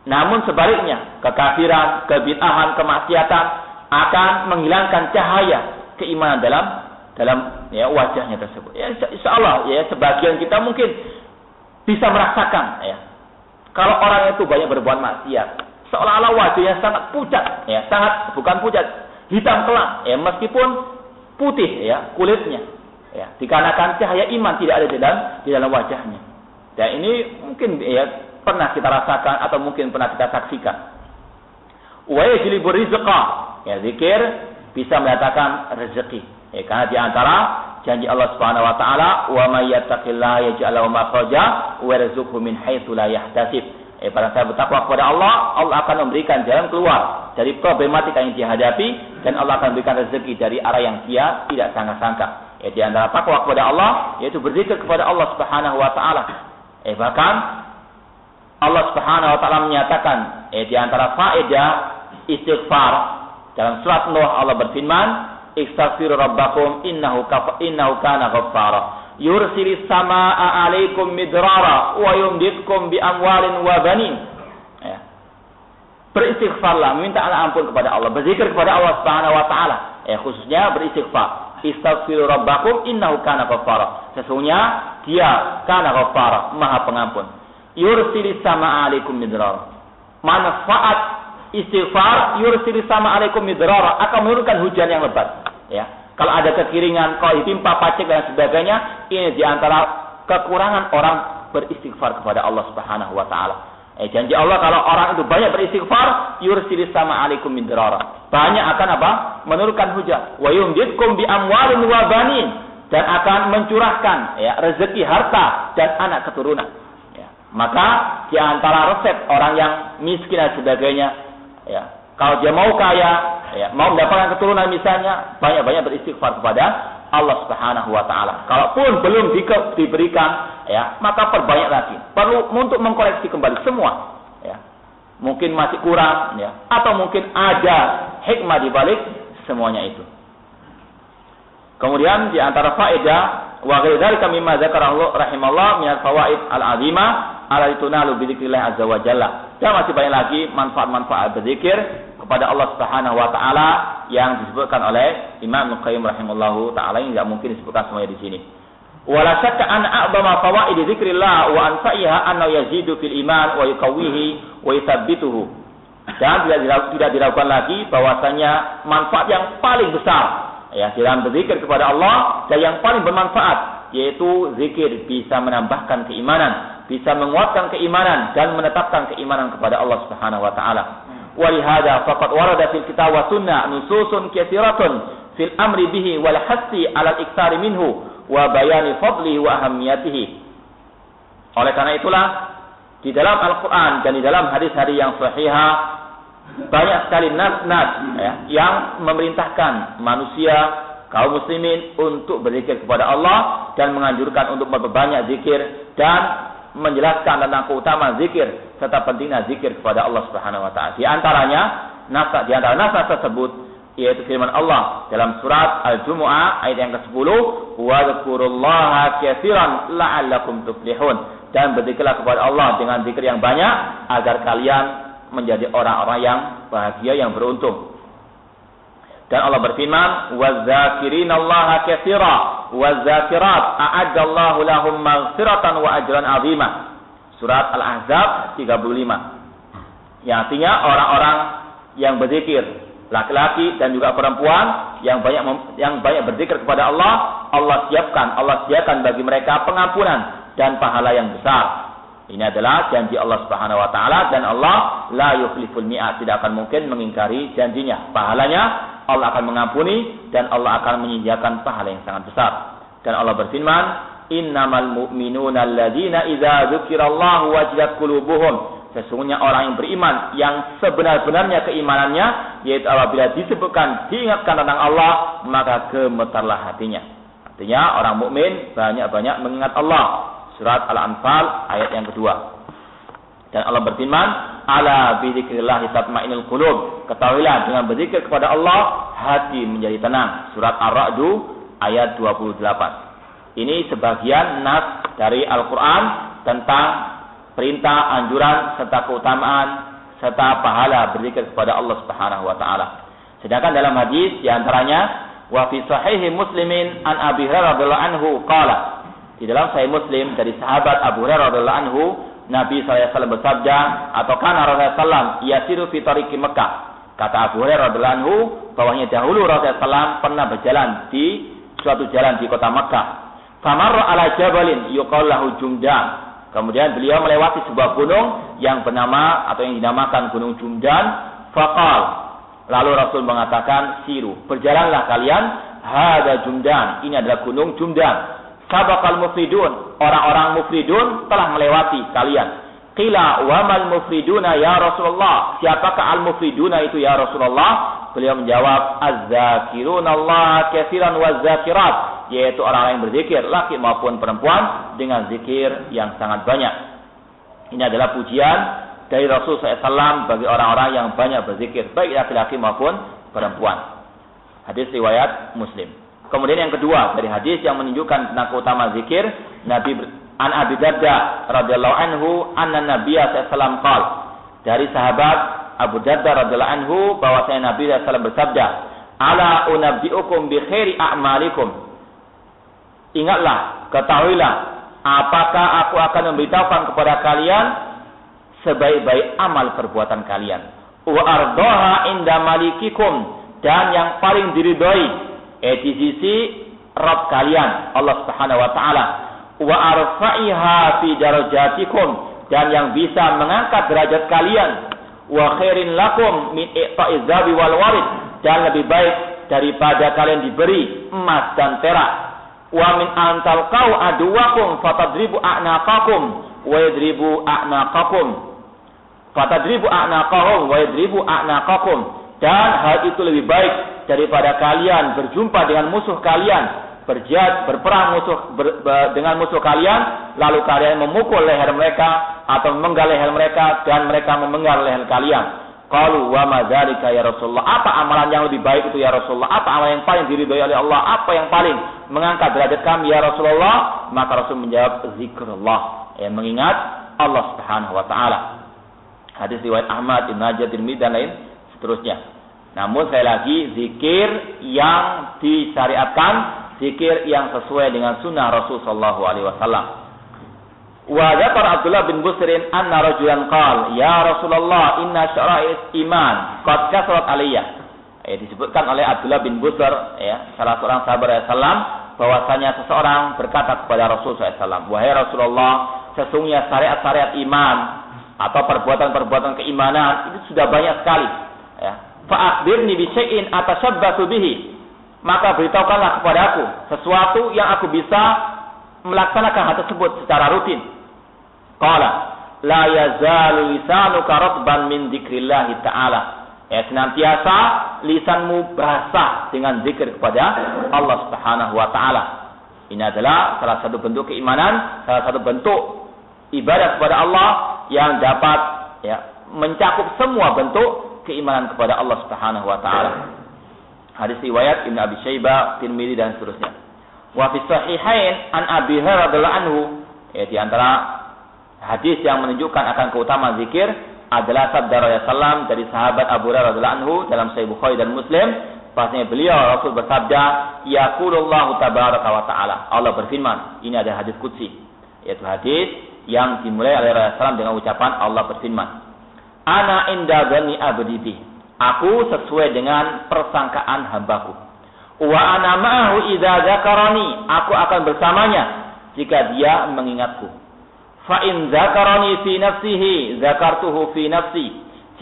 Namun sebaliknya, kekafiran, kebid'ahan, kemaksiatan akan menghilangkan cahaya keimanan dalam wajahnya tersebut. Insyaallah sebagian kita mungkin bisa merasakan kalau orang itu banyak berbuat maksiat, seolah-olah wajahnya sangat pucat, bukan pucat, hitam kelam, meskipun putih kulitnya. Dikarenakan cahaya iman tidak ada di dalam wajahnya. Dan ini mungkin pernah kita rasakan atau mungkin pernah kita saksikan. Wa yajlibu rizqa, zikir bisa mendatangkan rezeki. Karena di antara janji Allah Subhanahu wa taala, "Wa may yattaqillaha yaj'al lahu makhraja wa yarzuqhu min haitsu la yahtasib." Pada saat bertakwa kepada Allah, Allah akan memberikan jalan keluar dari problematika yang dihadapi, dan Allah akan memberikan rezeki dari arah yang dia tidak sangka-sangka. Di antara takwa kepada Allah yaitu berzikir kepada Allah Subhanahu wa taala. Bahkan Allah Subhanahu wa taala menyatakan di antara faedah istighfar dalam surat Nuh, Allah berfirman, "Istaghfiru rabbakum innahu kana ghaffara yursilis samaa'a 'alaikum midrara wa yumditkum bi amwalin wa banin." Beristighfarlah, meminta ampun kepada Allah, berzikir kepada Allah Subhanahu wa taala. Khususnya beristighfar. Istaghfiru rabbakum innahu kana ghaffara. Sesungguhnya dia kana ghaffara, Maha Pengampun. Yursilis samaa'a 'alaikum midrara. Manfaat istighfar, yursilis samaa'a 'alaikum midrara, akan menurunkan hujan yang lebat. Kalau ada kekeringan, kalau ditimpa pacek dan sebagainya, ini di antara kekurangan orang beristighfar kepada Allah Subhanahu wa taala. Janji Allah kalau orang itu banyak beristighfar, yursilis samaa'a 'alaikum midrara. Banyak akan apa? Menurunkan hujan. Wa yumditkum bi amwalin wa banin, dan akan mencurahkan rezeki, harta dan anak keturunan. Maka di antara resep orang yang miskin dan sebagainya, kalau dia mau kaya, mau mendapatkan keturunan misalnya, banyak-banyak beristighfar kepada Allah Subhanahu wa taala. Kalaupun belum diberikan, maka perbanyak lagi. Perlu untuk mengkoreksi kembali semua. Mungkin masih kurang, atau mungkin ada hikmah di balik semuanya itu. Kemudian di antara faedah wa ghaidzalika mimma dzakarahu rahimallahu min al-fawaid al-'azimah ala tunalu bi dzikrillah azza wa jalla. Dan masih banyak lagi manfaat-manfaat berzikir kepada Allah Subhanahu wa taala yang disebutkan oleh Imam Al-Qayyim rahimallahu taala, yang tidak mungkin disebutkan semuanya di sini. Wala syakka an a'zama fawaid dzikrillah wa anfa'iha anna yazidu fil iman wa yuqawwihi wa yuthabbituhu. Dan tidak diragukan lagi bahwasanya manfaat yang paling besar dalam berzikir kepada Allah dan yang paling bermanfaat, yaitu zikir bisa menambahkan keimanan, bisa menguatkan keimanan dan menetapkan keimanan kepada Allah Subhanahu wa taala. Wa lihada faqad warada fil kitab wa sunnah nususun katsiratun fil amri bihi wal hasi 'ala al-iktsari minhu wa bayani fadlihi wa ahamiyatihi. Oleh karena itulah di dalam Al-Qur'an dan di dalam hadis-hadis yang sahihah banyak sekali nas-nas yang memerintahkan manusia, kaum muslimin untuk berzikir kepada Allah dan menganjurkan untuk memperbanyak zikir dan menjelaskan tentang keutamaan zikir serta pentingnya zikir kepada Allah Subhanahu wa taala. Di antaranya nas tersebut yaitu firman Allah dalam surat Al-Jumu'ah ayat yang ke-10, "Wa dzkurullaha katsiran la'allakum tuflihun." Dan berzikirlah kepada Allah dengan zikir yang banyak agar kalian menjadi orang-orang yang bahagia, yang beruntung. Dan Allah berfirman, "Waz-zakirinallaha katsira waz-zakirat a'addallahu lahum maghfiratan wa ajran 'azima." Surat Al-Ahzab 35. Yang artinya orang-orang yang berzikir, laki-laki dan juga perempuan yang banyak berzikir kepada Allah, Allah sediakan bagi mereka pengampunan dan pahala yang besar. Ini adalah janji Allah Subhanahu wa taala, dan Allah la yukhliful mi'ad, tidak akan mungkin mengingkari janjinya. Pahalanya Allah akan mengampuni dan Allah akan menyediakan pahala yang sangat besar. Dan Allah berfirman, "Innamal mu'minuna alladzina idza dzukirallahu wajilat qulubuhum." Sesungguhnya orang yang beriman yang sebenar-benarnya keimanannya, yaitu apabila disebutkan, diingatkan tentang Allah, maka gemetarlah hatinya. Artinya orang mukmin banyak-banyak mengingat Allah. Surat Al-Anfal ayat yang kedua. Dan Allah berfirman, "Ala bi dzikrillah tatma'innul qulub." Ketahuilah dengan berzikir kepada Allah hati menjadi tenang. Surat Ar-Ra'd ayat 28. Ini sebagian nas dari Al-Qur'an tentang perintah, anjuran serta keutamaan serta pahala berzikir kepada Allah Subhanahu wa taala. Sedangkan dalam hadis di antaranya wa fi sahihi Muslimin an Abi Hurairah radhiyallahu anhu qala. Di dalam Sahih Muslim dari sahabat Abu Hurairah radhiyallahu anhu, Nabi SAW bersabda, atau kana Rasulullah SAW yasiru fi tariqi Mekah. Kata Abu Hurairah radhiyallahu anhu, bahwanya dahulu Rasulullah SAW pernah berjalan di suatu jalan di kota Mekah. Famarra ala jabalin yuqal lahu Jumdan. Kemudian beliau melewati sebuah gunung yang bernama atau yang dinamakan Gunung Jumdan. Faqal, Lalu Rasul mengatakan, siru, berjalanlah kalian, hada Jumdan, ini adalah gunung Jumdan. Sabaqal mufridun, orang-orang mufridun telah melewati kalian. Qila wa mal mufriduna ya Rasulullah, siapakah al-mufriduna itu ya Rasulullah? Beliau menjawab, az-zakirunallaha katsiran waz-zakirat, yaitu orang yang berzikir, laki maupun perempuan, dengan zikir yang sangat banyak. Ini adalah pujian dari Rasul SAW bagi orang-orang yang banyak berzikir, baik laki-laki maupun perempuan. Hadis riwayat Muslim. Kemudian yang kedua, dari hadis yang menunjukkan tentang keutamaan zikir, Nabi an Abi Darda radhiyallahu anhu anna Nabiyya sallallahu qala, dari sahabat Abu Darda radhiyallahu anhu bahwasanya Nabi sallallahu bersabda, ala unabbiukum bi khairi a'malikum. Ingatlah, ketahuilah, apakah aku akan memberitahukan kepada kalian sebaik-baik amal perbuatan kalian. Wa ardaha inda malikikum, dan yang paling diridhoi di sisi Rabb kalian, Allah Subhanahu wa taala. Wa arfa'iha fi darajatikum, dan yang bisa mengangkat derajat kalian. Wa khairin lakum min i'ta'iz zabi wal warid, dan lebih baik daripada kalian diberi emas dan perak. Wa min antalqau aduwakum fatadribu a'naqakum wa yadribu a'naqakum. Fatadribu a'naqahum wa yadribu a'naqakum, dan hal itu lebih baik daripada kalian berjumpa dengan musuh kalian, berperang dengan musuh kalian, lalu kalian memukul leher mereka atau memenggal leher mereka, dan mereka memenggal leher kalian. Qalu wa ma dzalika ya Rasulullah, apa amalan yang lebih baik itu ya Rasulullah? Apa amalan yang paling diridhoi oleh Allah? Apa yang paling mengangkat derajat kami ya Rasulullah? Maka Rasul menjawab, zikrullah, yang mengingat Allah Subhanahu wa taala. Hadis riwayat Ahmad, Ibnu Majah, Tirmidzi dan lain seterusnya. Namun sekali lagi, zikir yang disyariatkan, zikir yang sesuai dengan sunnah Rasul sallallahu alaihi wasallam. Wa dzakara Abdullah bin Busrin anna rajulan qala, ya Rasulullah, inna syara'is iman qad kasrat alayya. Disebutkan oleh Abdullah bin Busr, salah seorang sahabat Rasulullah, bahwasanya seseorang berkata kepada Rasul SAW, wahai Rasulullah, sesungguhnya syariat-syariat iman atau perbuatan-perbuatan keimanan itu sudah banyak sekali. Fa'akhbirni bi syai'in atashabbasu bihi, maka beritahukanlah kepadaku sesuatu yang aku bisa melaksanakan hal tersebut secara rutin. Qala la yazalu lisanuka ratban min dzikrillah ta'ala, senantiasa lisanmu basah dengan zikir kepada Allah Subhanahu wa taala. Ini adalah salah satu bentuk keimanan, salah satu bentuk ibadah kepada Allah yang dapat mencakup semua bentuk keimanan kepada Allah Subhanahu wa taala. Hadis riwayat Ibnu Abi Syaibah, Tirmidzi dan seterusnya. Wa fi sahihain an Abi Hurairah radhiyallahu anhu, di antara hadis yang menunjukkan akan keutamaan zikir adalah sabda Rasulullah dari sahabat Abu Hurairah radhiyallahu anhu dalam Sahih Bukhari dan Muslim, bahwasanya beliau Rasul bersabda, yaqulullahu tabaraka wa taala, Allah berfirman. Ini ada hadis qudsi, yaitu hadis yang dimulai oleh Rasulullah dengan ucapan Allah berfirman, ana inda dzanni abdi bi, aku sesuai dengan persangkaan hambaku. Wa ana ma'ahu idza dzakarani, aku akan bersamanya jika dia mengingatku. Fa in dzakarani fi nafsihi dzakartuhu fi nafsi,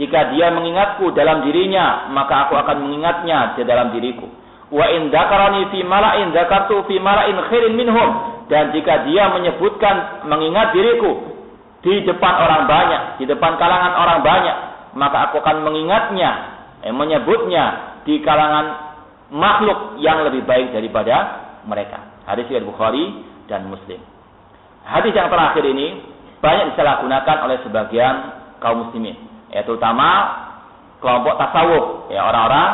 jika dia mengingatku dalam dirinya, maka aku akan mengingatnya di dalam diriku. Wa in dzakarani fi mala'in dzakartuhu fi mala'in khairin minhum, dan jika dia menyebutkan mengingat diriku di depan orang banyak, di depan kalangan orang banyak, maka aku akan mengingatnya, menyebutnya di kalangan makhluk yang lebih baik daripada mereka. Hadis riwayat Bukhari dan Muslim. Hadis yang terakhir ini banyak disalahgunakan oleh sebagian kaum muslimin, terutama kelompok tasawuf, orang-orang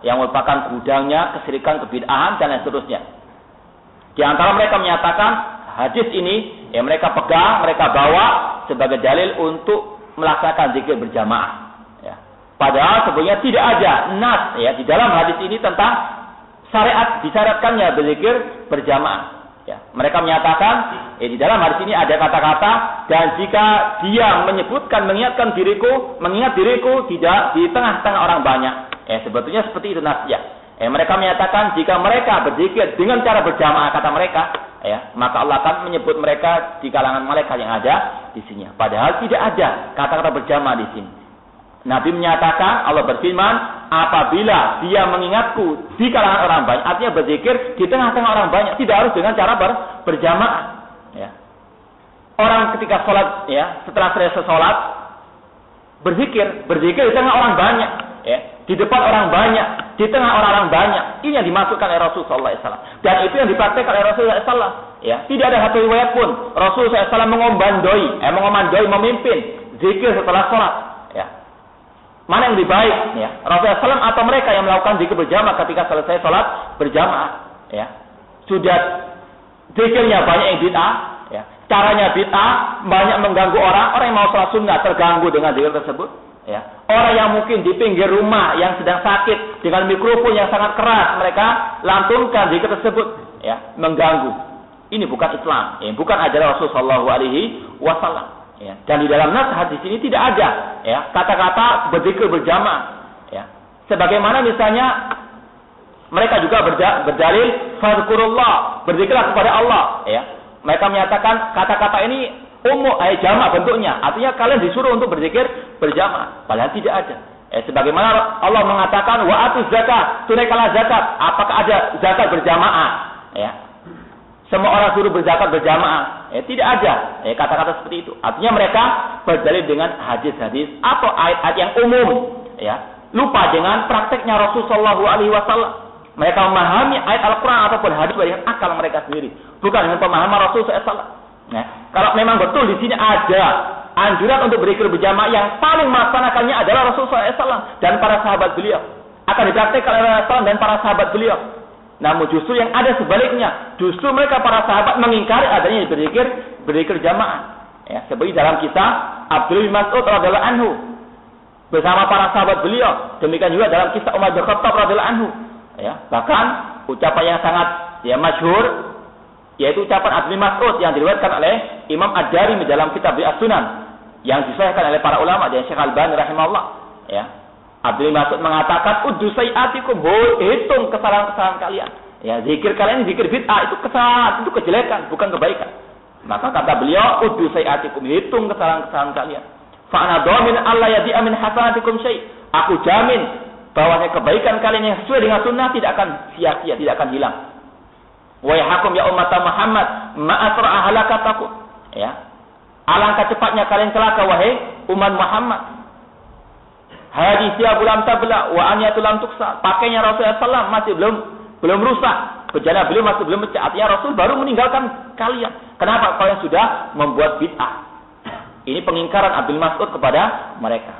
yang merupakan gudangnya kesyirikan, kebid'ahan dan seterusnya. Di antara mereka menyatakan hadis ini mereka pegang, mereka bawa sebagai dalil untuk melaksanakan zikir berjamaah. Padahal sebenarnya tidak ada nas di dalam hadis ini tentang syariat disyaratkannya berzikir berjamaah. Mereka menyatakan di dalam hadis ini ada kata-kata, dan jika dia menyebutkan mengingat diriku tidak di tengah-tengah orang banyak. Sebetulnya seperti itu nasnya. Mereka menyatakan jika mereka berzikir dengan cara berjamaah, kata mereka, maka Allah akan menyebut mereka di kalangan malaikat yang ada di sini. Padahal tidak ada kata-kata berjamaah di sini. Nabi menyatakan, Allah berfirman, apabila dia mengingatku di kalangan orang banyak, artinya berzikir di tengah-tengah orang banyak, tidak harus dengan cara berjamaah. Ya. Orang ketika sholat, ya, setelah selesai sholat, berzikir di tengah orang banyak, ya, di depan orang banyak, di tengah orang-orang banyak. Ini yang dimasukkan oleh Rasulullah SAW. Dan itu yang dipraktekkan oleh Rasulullah SAW. Ya, tidak ada satu riwayat pun Rasulullah SAW mengomandoi, memimpin zikir setelah sholat. Ya. Mana yang lebih baik? Ya, Rasulullah SAW atau mereka yang melakukan zikir berjamaah ketika selesai sholat berjamaah? Ya, sudah zikirnya banyak yang bid'ah. Ya. Caranya bid'ah, banyak mengganggu orang yang mau sholat sunnah terganggu dengan zikir tersebut. Ya. Orang yang mungkin di pinggir rumah yang sedang sakit dengan mikrofon yang sangat keras mereka lantunkan zikir tersebut, ya, mengganggu. Ini bukan Islam, ya, bukan ajaran Rasulullah SAW. Ya. Dan di dalam nas hadis ini tidak ada, ya, kata-kata berzikir berjamaah. Ya. Sebagaimana misalnya mereka juga berdalil fadzkurullah, berzikirlah kepada Allah. Ya. Mereka menyatakan kata-kata ini jamak bentuknya, artinya kalian disuruh untuk berzikir berjamaah, padahal tidak ada. Sebagaimana Allah mengatakan wa atuz zakat, tunaikanlah zakat. Apakah ada zakat berjamaah? Ya. Semua orang suruh berzakat berjamaah. Tidak ada kata-kata seperti itu. Artinya mereka berdalil dengan hadis-hadis atau ayat-ayat yang umum, ya. Lupa dengan prakteknya Rasulullah SAW. Mereka memahami ayat Al-Quran ataupun hadis dengan akal mereka sendiri, bukan dengan pemahaman Rasulullah SAW. Nah, kalau memang betul di sini ada anjuran untuk berzikir berjamaah, yang paling melaksanakannya adalah Rasulullah SAW dan para sahabat beliau. Akan dipraktikkan oleh Rasulullah dan para sahabat beliau. Namun justru yang ada sebaliknya, justru mereka para sahabat mengingkari adanya berzikir jamaah. Ya, seperti dalam kisah Abdullah bin Mas'ud radhiyallahu anhu bersama para sahabat beliau. Demikian juga dalam kisah Umar bin Khattab radhiyallahu anhu. Ya, bahkan ucapan yang sangat masyhur yaitu ucapan Abdullah bin Mas'ud yang diriwayatkan oleh Imam Ad-Darimi dalam kitab As-Sunan yang disahihkan oleh para ulama dan Syekh Al-Albani rahimahullah. Ya. Abdullah bin Mas'ud mengatakan uddu sayiatikum, hitung kesalahan-kesalahan kalian. Ya, zikir kalian zikir bid'ah, itu kesalahan, itu kejelekan, bukan kebaikan. Maka kata beliau, uddu sayiatikum, hitung kesalahan-kesalahan kalian. Fa ana dhamin alla yadi'a min hasanatikum syai'. Aku jamin bahwasanya kebaikan kalian yang sesuai dengan sunnah tidak akan sia-sia, tidak akan hilang. Wa yahakum ya ummata Muhammad ma asra'a halakatakum. Ya. Alangkah cepatnya kalian celaka wahai umat Muhammad. Hadis ya bulam tabla wa aniyatu lam tuksa. Pakainya Rasulullah SAW masih belum rusak. Bejana beliau masih belum pecah. Artinya Rasul baru meninggalkan kalian. Kenapa? Kalian sudah membuat bid'ah. Ini pengingkaran Abdul Mas'ud kepada mereka.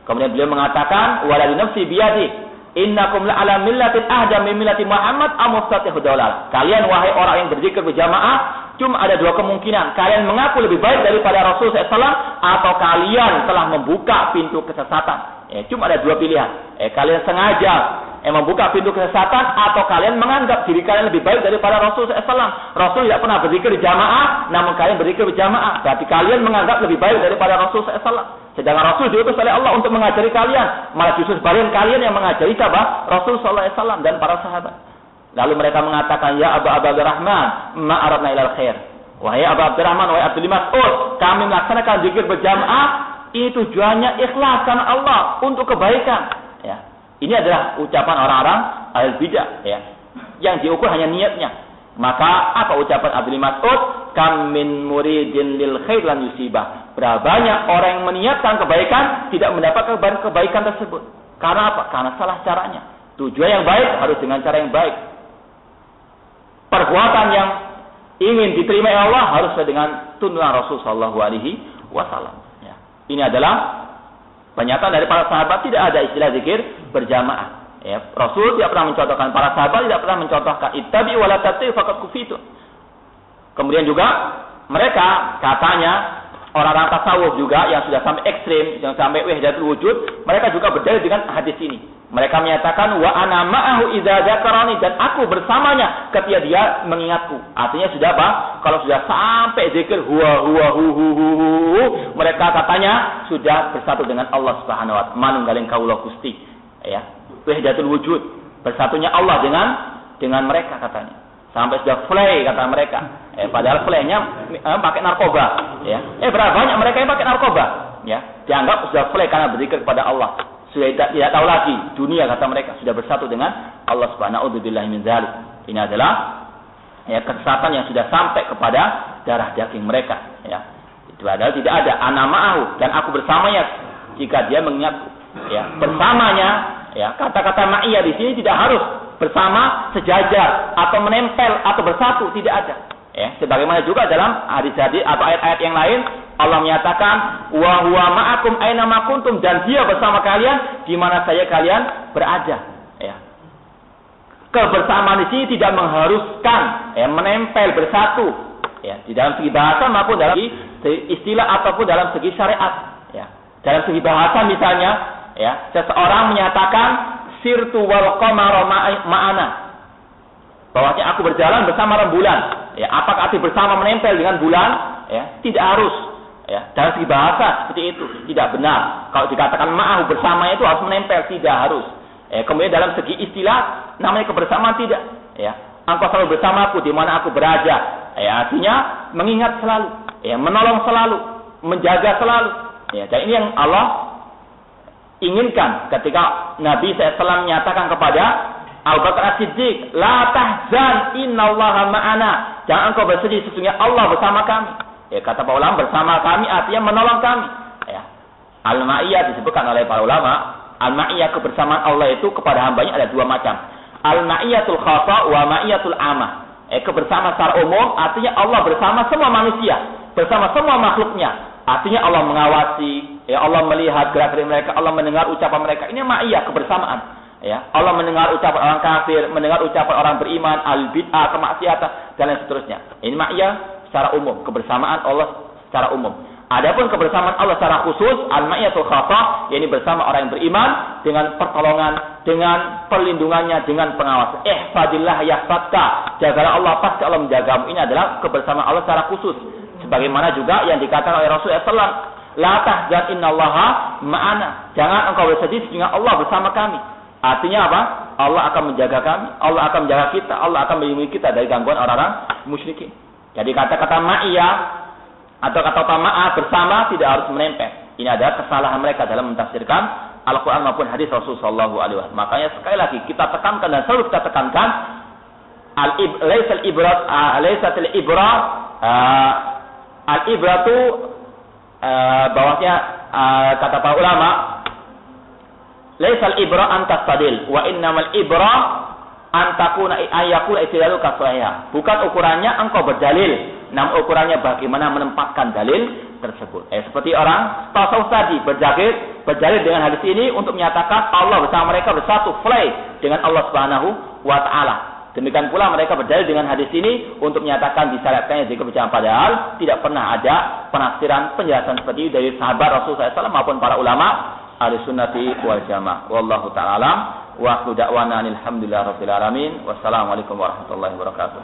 Kemudian beliau mengatakan wala nafsi biyadi innakum la ala millatin ahda min millati Muhammad am mustatihu dalal. Kalian wahai orang yang berzikir berjamaah, cuma ada dua kemungkinan. Kalian mengaku lebih baik daripada Rasul SAW atau kalian telah membuka pintu kesesatan. Cuma ada dua pilihan. Kalian sengaja membuka pintu kesesatan atau kalian menganggap diri kalian lebih baik daripada Rasul SAW. Rasul tidak pernah berzikir berjamaah, namun kalian berzikir berjamaah. Berarti kalian menganggap lebih baik daripada Rasul SAW. Sedangkan Rasul diutus oleh Allah untuk mengajari kalian, malah justru sebaliknya kalian yang mengajari siapa? Rasul SAW dan para sahabat. Lalu mereka mengatakan, ya Abu Abdurrahman, ma aradna ilal khair. Wahai Abu Abdurrahman, wahai Abdul Mas'ud, kami melaksanakan zikir berjamaah, ini tujuannya ikhlas karena Allah untuk kebaikan. Ya. Ini adalah ucapan orang-orang al-bidah, ya, yang diukur hanya niatnya. Maka apa ucapan Abdul Mas'ud? Kam min muridin lil khair lan yusibah. Berapa banyak orang yang meniatkan kebaikan tidak mendapatkan kebaikan tersebut. Karena apa? Karena salah caranya. Tujuan yang baik harus dengan cara yang baik. Perbuatan yang ingin diterima oleh Allah harus dengan tuntunan Rasul sallallahu alaihi wasallam. Ya. Ini adalah pernyataan dari para sahabat, tidak ada istilah zikir berjamaah. Ya, Rasul tidak pernah mencontohkan, para sahabat tidak pernah mencontohkan ittabi wa la tattabi faqad kufitu. Kemudian juga mereka katanya orang-orang tasawuf juga yang sudah sampai ekstrim, yang sampai wahdatul wujud, mereka juga berdalil dengan hadis ini. Mereka menyatakan wa ana ma'ahu idza dzakarani, dan aku bersamanya ketika dia mengingatku. Artinya sudah apa? Kalau sudah sampai zikir huwa mereka katanya sudah bersatu dengan Allah Subhanahu wa taala. Manunggaling kaula Gusti. Ya. Wahdatul wujud, bersatunya Allah dengan mereka katanya. Sampai sudah fly kata mereka. Padahal fly-nya pakai narkoba, ya. Berapa banyak mereka yang pakai narkoba, ya. Dianggap sudah fly karena berzikir kepada Allah Sudah tidak tahu lagi dunia, kata mereka, sudah bersatu dengan Allah Subhanahu min dzalik. Ini adalah ya kesesatan yang sudah sampai kepada darah daging mereka, ya. Itu adalah tidak ada ana ma'ahu, dan aku bersamanya jika dia mengingatku, ya. Bersamanya, ya, kata-kata ma'iyah di sini tidak harus bersama, sejajar atau menempel atau bersatu, tidak ada. Ya, sebagaimana juga dalam hadis-hadis atau ayat-ayat yang lain Allah menyatakan wa huwa ma'akum aina ma kuntum, dan dia bersama kalian di mana saja kalian berada, ya. Kebersamaan di sini tidak mengharuskan ya menempel bersatu, ya, di dalam segi bahasa maupun dalam segi istilah ataupun dalam segi syariat, ya. Dalam segi bahasa misalnya, ya, seseorang menyatakan sirtu wal qamara ma'ana, bahwasanya aku berjalan bersama rembulan, ya. Apakah arti bersama menempel dengan bulan? Ya, tidak harus. Ya, dalam segi bahasa seperti itu tidak benar. Kalau dikatakan ma'ahu, bersama itu harus menempel, tidak harus. Kemudian dalam segi istilah namanya kebersamaan tidak. Ya, engkau selalu bersamaku di mana aku berada. Ya, artinya mengingat selalu, ya, menolong selalu, menjaga selalu. Ya, dan ini yang Allah inginkan ketika Nabi SAW menyatakan kepada Abu Bakar As-Siddiq, la tahzan innallaha ma'ana, jangan engkau bersedih, sesungguhnya Allah bersama kami. Ya, kata para ulama, bersama kami artinya menolong kami. Ya. Al-ma'iyah disebutkan oleh para ulama, al-ma'iyah kebersamaan Allah itu kepada hambanya ada dua macam. Al-ma'iyatul khassa wa ma'iyatul amah. Kebersamaan secara umum artinya Allah bersama semua manusia, bersama semua makhluknya. Artinya Allah mengawasi, ya, Allah melihat gerak-gerik mereka, Allah mendengar ucapan mereka. Ini ma'iyah, kebersamaan. Ya, Allah mendengar ucapan orang kafir, mendengar ucapan orang beriman, al-bid'ah, kemaksiatan, dan lain seterusnya. Ini ma'iyah secara umum, kebersamaan Allah secara umum. Adapun kebersamaan Allah secara khusus, al-ma'iyatul khassa, yakni bersama orang yang beriman dengan pertolongan, dengan perlindungannya, dengan pengawasan. Ihfadillah yahfadka, jagalah Allah pasti Allah menjagamu. Ini adalah kebersamaan Allah secara khusus. Sebagaimana juga yang dikatakan oleh Rasulullah SAW, la tahzan innallaha ma'ana, jangan engkau bersedih sehingga Allah bersama kami. Artinya apa? Allah akan menjaga kami, Allah akan menjaga kita, Allah akan melindungi kita dari gangguan orang-orang musyrikin. Jadi kata-kata ma'iyah atau kata-kata ma'ah bersama tidak harus menempel. Ini adalah kesalahan mereka dalam mentafsirkan Al-Quran maupun hadis Rasulullah SAW. Makanya sekali lagi kita tekankan dan selalu kita tekankan al-ibratu bahwasanya kata para ulama, laisal ibra an tastadil wa innamal ibra an takuna ayakuna istilalu kasahih. Bukan ukurannya engkau berdalil, namun ukurannya bagaimana menempatkan dalil tersebut. Seperti orang tasawuf tadi berdalil dengan hadis ini untuk menyatakan Allah bersama mereka bersatu, fly dengan Allah Subhanahu wa taala. Demikian pula mereka berdalil dengan hadis ini untuk menyatakan disyariatkannya zikir bersama, padahal tidak pernah ada penafsiran penjelasan seperti itu dari sahabat Rasulullah SAW maupun para ulama Ahlussunnati wal Jamaah. Wallahu ta'ala alam. Wa akhiru da'wana alhamdulillahi rabbil alamin. Wassalamualaikum warahmatullahi wabarakatuh.